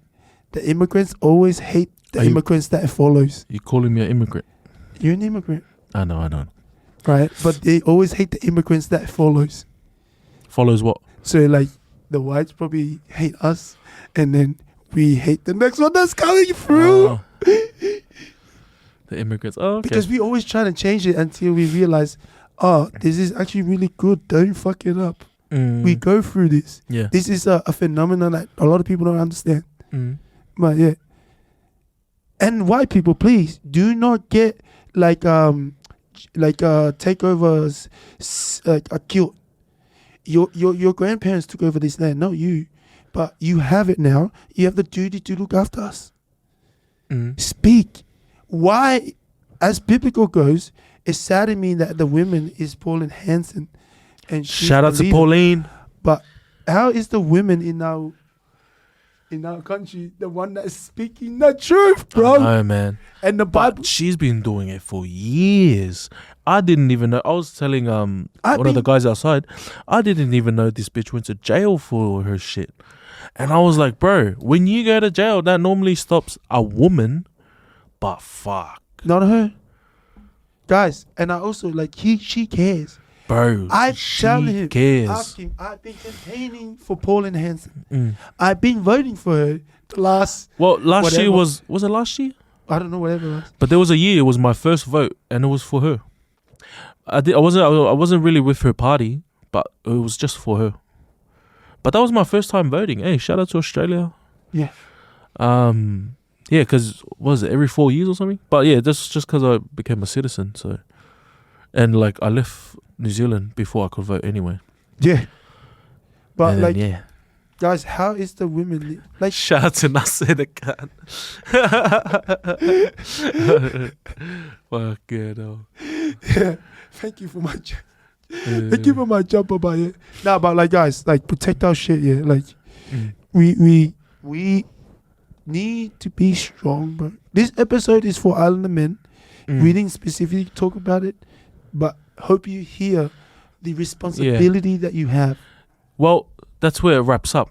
The immigrants always hate the immigrants that it follows. You calling me an immigrant? You're an immigrant. I know. Right? But they always hate the immigrants that it follows. Follows what? So like, the whites probably hate us, and then we hate the next one that's coming through. The immigrants. Oh, okay. Because we always try to change it until we realize, this is actually really good. Don't fuck it up. We go through this. Yeah. This is a phenomenon that a lot of people don't understand. But yeah. And white people, please do not get takeovers killed. Your grandparents took over this land, not you. But you have it now. You have the duty to look after us. Speak. Why, as biblical goes, it's sad to me that the women is Pauline Hanson. And Shout out to Pauline. But how is the women in our country the one that is speaking the truth, bro? No, man. And the Bible. But she's been doing it for years. I didn't even know. I was telling one of the guys outside, I didn't even know this bitch went to jail for her shit. And I was like, bro, when you go to jail, that normally stops a woman. But fuck. Not her. Guys, and I also she cares. Bro, cares. Ask him, I've been campaigning for Pauline Hanson. I've been voting for her the last... Well, last year was it last year? I don't know, whatever it was. But there was a year, it was my first vote, and it was for her. I wasn't really with her party, but it was just for her. But that was my first time voting. Hey, shout out to Australia. Yeah. Yeah, because, what was it, every 4 years or something? But yeah, that's just because I became a citizen, so... And, I left New Zealand before I could vote anyway. Yeah. But, then, yeah. Guys, how is the women... Shout out to Nasser the Khan. Fuck it, yeah. Thank you for my... Thank you for my jump about it. Nah, but, guys, protect our shit, yeah. We need to be strong, bro. This episode is for Islander men. We didn't specifically talk about it, but hope you hear the responsibility that you have. Well, that's where it wraps up.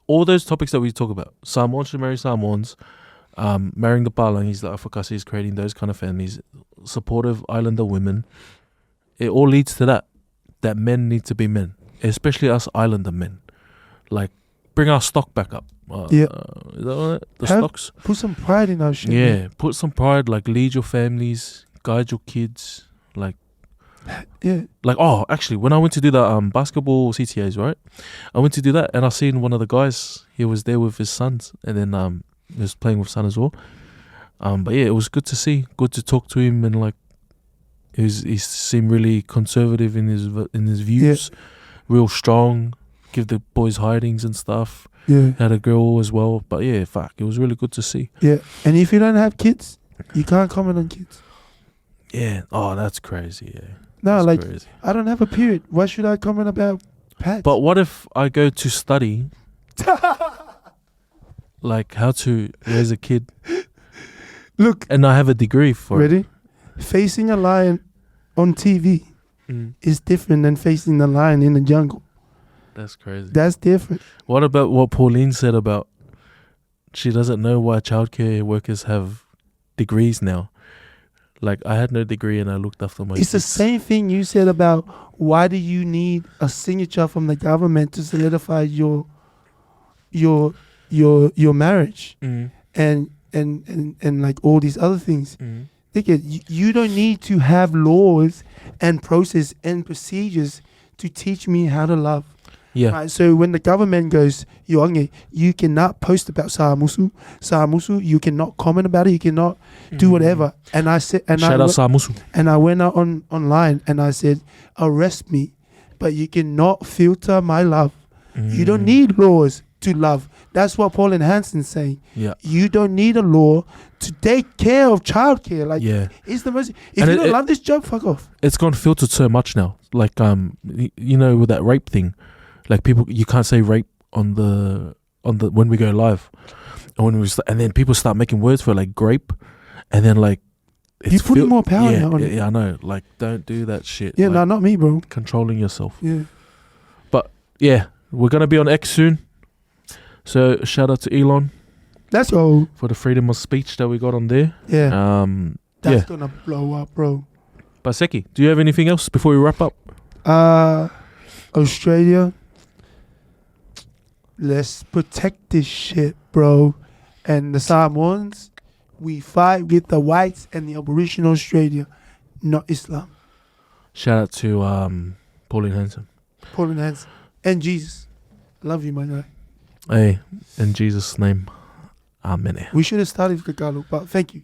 All those topics that we talk about, Samoans should marry Samoans, marrying the Palangis, the Afakasi, creating those kind of families, supportive Islander women, it all leads to that men need to be men, especially us Islander men. Bring our stock back up. Yeah. Is that the stocks? Put some pride in our shit. Yeah, man. Put some pride, lead your families, guide your kids, yeah. Actually, when I went to do the basketball CTAs, right? I went to do that, and I seen one of the guys. He was there with his sons, and then he was playing with son as well. But yeah, it was good to see, good to talk to him, and he seemed really conservative in his views, real strong. Give the boys hidings and stuff. Yeah. Had a girl as well. But yeah, fuck, it was really good to see. Yeah. And if you don't have kids, you can't comment on kids. Yeah. Oh, that's crazy. Yeah. No, that's crazy. I don't have a period. Why should I comment about pets? But what if I go to study how to raise a kid? Look. And I have a degree for it. Ready? Facing a lion on TV is different than facing the lion in the jungle. That's crazy. That's different. What about what Pauline said about she doesn't know why childcare workers have degrees now? I had no degree and I looked after my kids. It's the same thing you said about why do you need a signature from the government to solidify your marriage and all these other things. You don't need to have laws and process and procedures to teach me how to love. Yeah. Right, so when the government goes, you cannot post about Samusu, you cannot comment about it, you cannot do whatever. And I said, shout out Samusu. And I went out online and I said, arrest me, but you cannot filter my love. You don't need laws to love. That's what Pauline Hanson's saying. Yeah. You don't need a law to take care of childcare. It's the most. If you don't love this job, fuck off. It's gone filtered so much now. With that rape thing. People, you can't say rape on the when we go live, and then people start making words for grape, and then you're putting more power now on it. Yeah, I know. Don't do that shit. Yeah, no, not me, bro. Controlling yourself. Yeah. But yeah, we're gonna be on X soon. So shout out to Elon. Let's go for the freedom of speech that we got on there. Yeah. That's gonna blow up, bro. But Seki, do you have anything else before we wrap up? Australia. Let's protect this shit, bro. And the Samoans, we fight with the whites and the Aboriginal Australia, not Islam. Shout out to Pauline Hanson. Pauline Hanson. And Jesus. Love you, my guy. Hey, in Jesus' name. Amen. We should have started with kakalo, but thank you.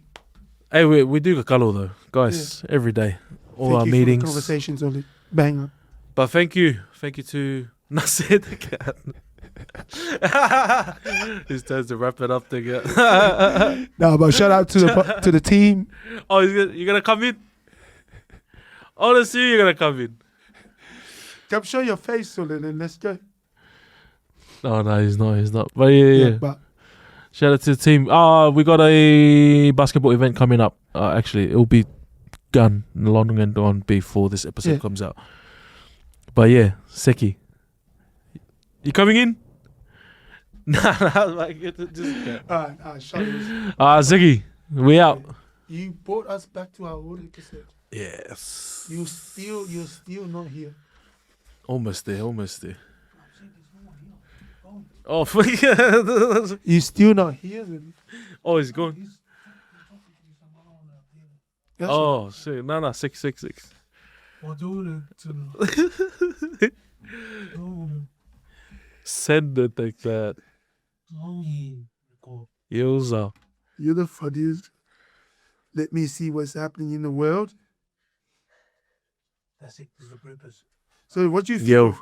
Hey, we do kakalo though, guys, every day. All Thank our you meetings. For the conversations on it. Bang on. But thank you to Nasir the cat. It's time to wrap it up again. No, but shout out to the team. Oh, you're gonna come in? Honestly, you're gonna come in. Come show your face, Sulin, and let's go. No, he's not. But yeah. But Shout out to the team. We got a basketball event coming up. Actually, it'll be done long and gone before this episode comes out. But yeah, Seki, you coming in? Nah, like, just alright, shut this. Seki, we out. You brought us back to our old episode. Yes. You're still not here. Almost there. Oh, You still not here? Then? oh, he's gone. Oh, shit. No, 666. Send it like that. Yoza. You're the funniest. Let me see what's happening in the world. That's it. That's the purpose. So what you think? Yo.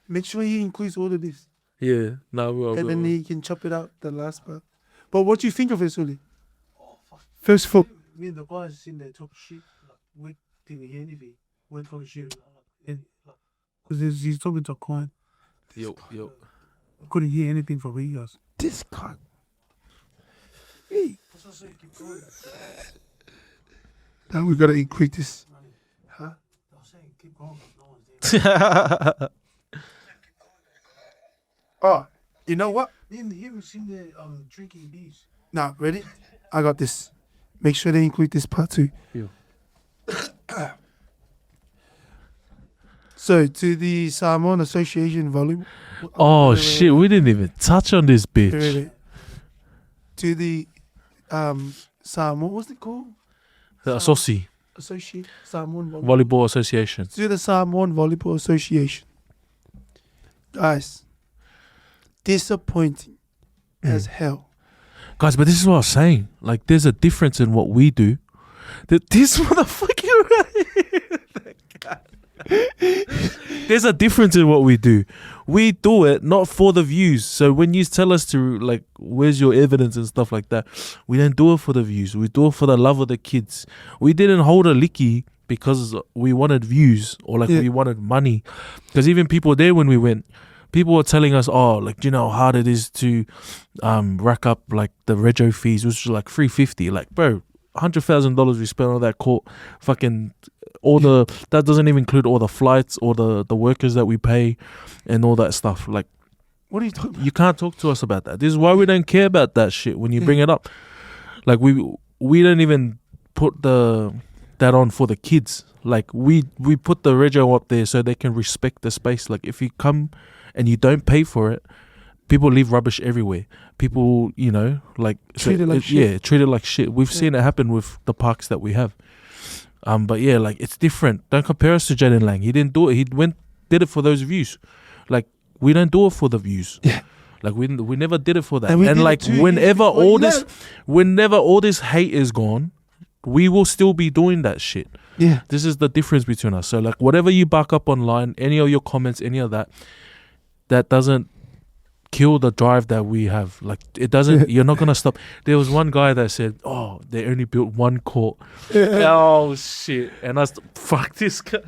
Make sure he includes all of this. Yeah. No, And then he can chop it out the last part. But what do you think of it, Sully? First foot. Me and the guys in there talk shit. Like, we didn't hear anything. We talk shit. Because he's talking to a client. Yo. Couldn't hear anything from you guys. This guy. Hey. Now we gotta increase this. Huh? I was saying, keep going. No one's there. Oh, you know what? He was in there drinking these. Now, ready? I got this. Make sure they include this part too. Yo. So, to the Samoan Association volume. Oh, shit. We didn't even touch on this bitch. Wait. To the Samoan, what's it called? The Associ. Samoan Volleyball Association. To the Samoan Volleyball Association. Guys, disappointing as hell. Guys, but this is what I was saying. Like, there's a difference in what we do. This motherfucker right here. There's a difference in what we do. We do it not for the views. So when you tell us to, like, where's your evidence and stuff like that, we don't do it for the views. We do it for the love of the kids. We didn't hold a licky because we wanted views or we wanted money. Because even people there when we went, people were telling us, oh, like, do you know how hard it is to rack up like the rego fees, which was like $350. Like, bro, $100,000 we spent on that court. Fucking all that doesn't even include all the flights or the workers that we pay and all that stuff. Like, what are you talking about? You can't talk to us about that. This is why we don't care about that shit when you bring it up. Like, we don't even put that on for the kids. Like, we put the rego up there so they can respect the space. Like, if you come and you don't pay for it, people leave rubbish everywhere. People, like treat it like shit. Yeah, treat it like shit. We've seen it happen with the parks that we have. But yeah, like, it's different. Don't compare us to Jaden Lang. He didn't do it. He did it for those views. Like, we don't do it for the views. Yeah. Like, we never did it for that. And like, whenever all this hate is gone, we will still be doing that shit. Yeah. This is the difference between us. So, like, whatever you back up online, any of your comments, any of that doesn't kill the drive that we have. Like, it doesn't. You're not gonna stop. There was one guy that said, "Oh, they only built one court." Oh shit! And fuck this guy.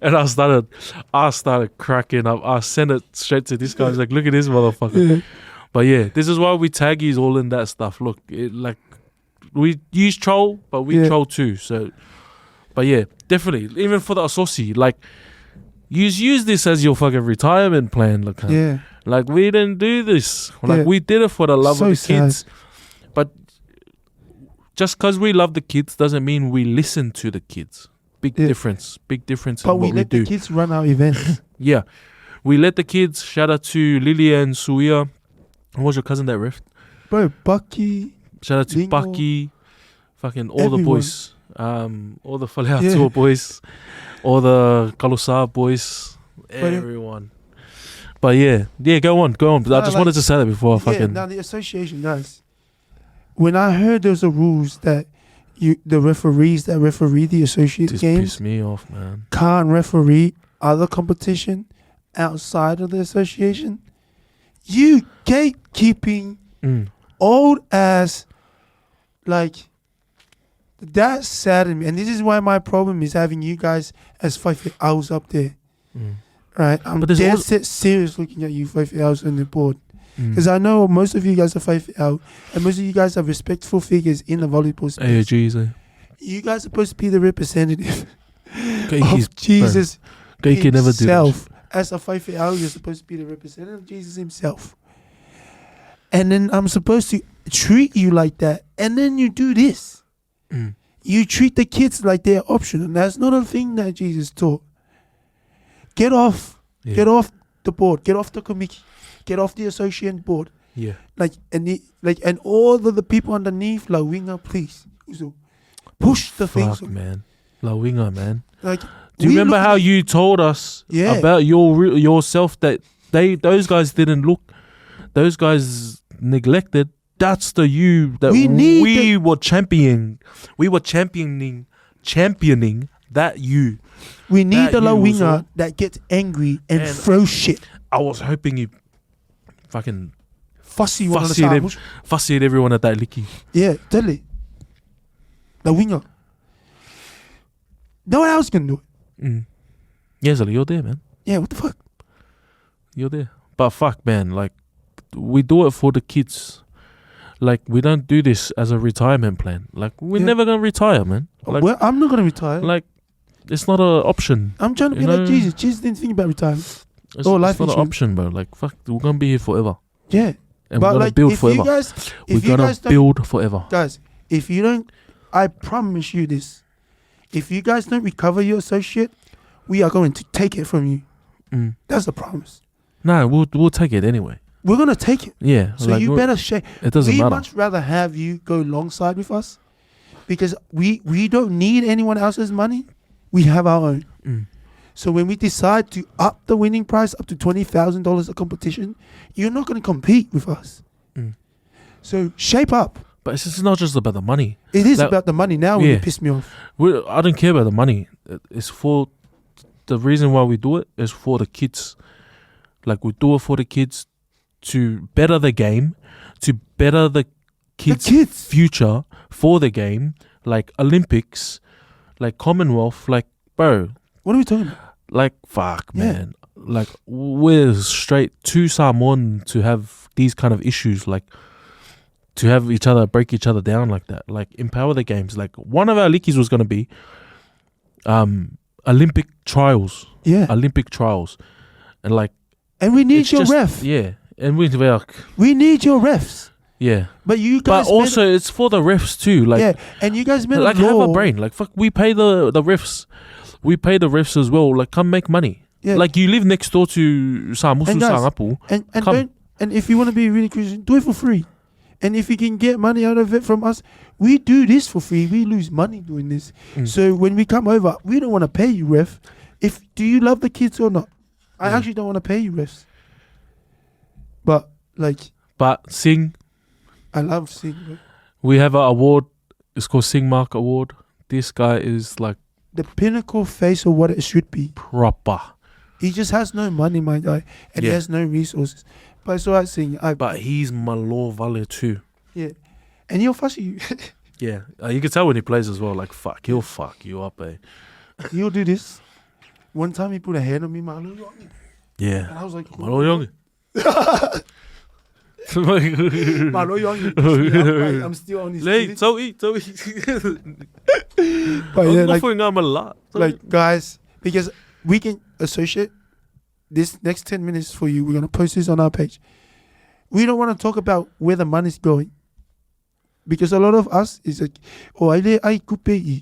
And I started cracking up. I sent it straight to this guy. I was like, "Look at this motherfucker." But yeah, this is why we tag yous all in that stuff. Look, we use troll, but we troll too. So, but yeah, definitely. Even for the Associ, like, use this as your fucking retirement plan. Look, huh? Like, we didn't do this. Like, we did it for the love of the kids. But just because we love the kids doesn't mean we listen to the kids. Big difference. Big difference in what we do. But we let the kids run our events. Yeah. We let the kids. Shout out to Lilia and Suia. Who was your cousin that riffed? Bro, Bucky. Shout out to Dingo, Bucky. Fucking all everyone. the boys. All the Faleatua boys. All the Kalusa boys. Everyone. But yeah, go on. But I No, just like- wanted to say that before I fucking. Now the association, guys. When I heard there's a rules that the referees that referee the associate Just games pissed me off, man. can't referee other competition outside of the association. You gatekeeping old ass, like, that saddened me. And this is why my problem is having you guys as 5 hours up there. Right? I'm But there's dead also- set serious looking at you 5 hours on the board. Mm. Because I know most of you guys are 5 out, and most of you guys are respectful figures in the volleyball space. AOGs, You guys are supposed to be the representative Gatekeep, of Jesus Gay can never do that. himself. As a 5 out, you're supposed to be the representative of Jesus himself. And then I'm supposed to treat you like that, and then you do this. Mm. You treat the kids like they're optional. That's not a thing that Jesus taught. Get off. Yeah. Get off the board. Get off the committee. Get off the association board. Yeah. And all of the people underneath, like, winger, please. So push the things. Fuck, man. La Winger, man. Like, Do you we remember look how at- you told us Yeah. about yourself that those guys didn't look, those guys neglected? That's the you that We need were championing. We were championing that you. we need that the low you winger also- that gets angry and And- throws shit. I was hoping you fucking Fussy one on the fussy at, side. fussy at everyone at that licky. Yeah, tell it. The winger. No one else can do it. Yeah, Zali, you're there, man. Yeah, what the fuck? You're there. But fuck, man, like, we do it for the kids. Like, we don't do this as a retirement plan. Like, we're Yeah. never gonna retire, man. Like, Well, I'm not gonna retire. like, it's not an option. I'm trying to be you like know- Jesus. Jesus didn't think about retirement. It's, Oh, it's life not an insurance. option, bro. Like, fuck, we're gonna be here forever. Yeah, And but we're gonna like, build if forever. you guys, We're if you gonna guys don't, build forever. guys, if you don't, I promise you this. If you guys don't recover your associate, we are going to take it from you. That's a promise. No, we'll take it anyway. We're gonna take it. Yeah. So like, you we're- better shake. It doesn't We matter. much rather have you go alongside with us, because we don't need anyone else's money. We have our own. So when we decide to up the winning price up to $20,000 a competition, you're not going to compete with us. So shape up. But it's not just about the money. It is Like, about the money now. When you yeah. piss me off. I don't care about the money. It's for the reason why we do it is for the kids. Like, we do it for the kids to better the game, to better the kids' kids. future for the game, like Olympics, like Commonwealth, like, bro, What are we talking about? like, fuck, Yeah. man. Like, we're straight too Samoan to have these kind of issues, like, to have break each other down like that. Like, empower the games. Like, one of our likis was going to be Olympic trials. Yeah. Olympic trials. And, like, And we need it's your just- ref. Yeah. And we're like, We need your refs. yeah. But you But guys. also, it's for the refs too. Like, yeah. And you guys made like a law. have a brain. Like, fuck, we pay the refs. We pay the refs as well. Like, come make money. Yeah. Like, you live next door to Samusu And guys, Sangapu. And Come. don't, and if you want to be really Christian, do it for free. And if you can get money out of it from us, we do this for free. We lose money doing this. So when we come over, we don't want to pay you, ref. Do you love the kids or not? I Yeah. actually don't want to pay you, refs. But like, But Sing, I love seeing bro. we have an award. It's called Sing Mark Award. This guy is like The pinnacle face of what it should be. proper. He just has no money, my guy, and he Yeah. has no resources. But it's alright seeing. But he's Malo Vale too. Yeah, and he'll fuss you. Yeah. You can tell when he plays as well. Like, fuck, he'll fuck you up, eh? He'll do this. One time he put a hand on me, my little young, and Yeah. I was like, Malo Young. my little young. Like, I'm still on his. Late, titties. so eat. But yeah, like, I'm a lot. like guys, because we can associate this next 10 minutes for you. We're gonna post this on our page. We don't want to talk about where the money's going, because a lot of us is like, oh, I could pay you.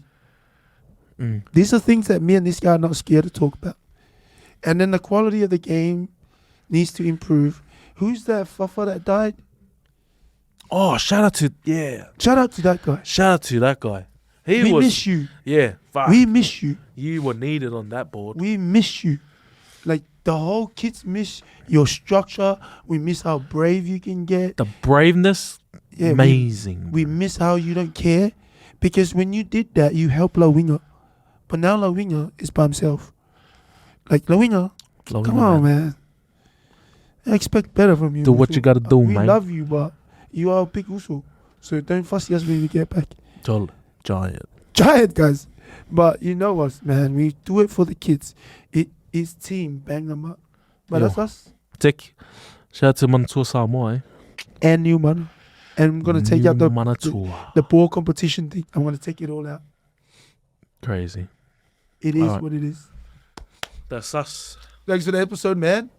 These are things that me and this guy are not scared to talk about. And then the quality of the game needs to improve. Who's that fuffer that died? Oh, shout out to Shout out to that guy. shout out to that guy. He We was miss you. yeah. Fuck. We miss you. You were needed on that board. We miss you. Like, the whole kids miss your structure. We miss how brave you can get. The braveness, Yeah, amazing. we miss how you don't care. Because when you did that, you helped Lawinga. But now Lawinga is by himself. Like, Lawinga, come on, man. I expect better from you. Do what you gotta do, we man. love you, but you are a big uso. So don't fussy us when we get back. Giant. Giant, guys. But you know us, man. We do it for the kids. It is team. Bang them up. But Yo. that's us. Shout out to Mantua Samoa, eh? And new man. And I'm going to take out the Manatua. ball competition thing. I'm going to take it all out. Crazy. It is Alright. what it is. That's us. Thanks for the episode, man.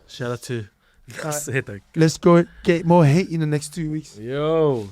Shout out to... Let's go get more hate in the next 2 weeks. Yo.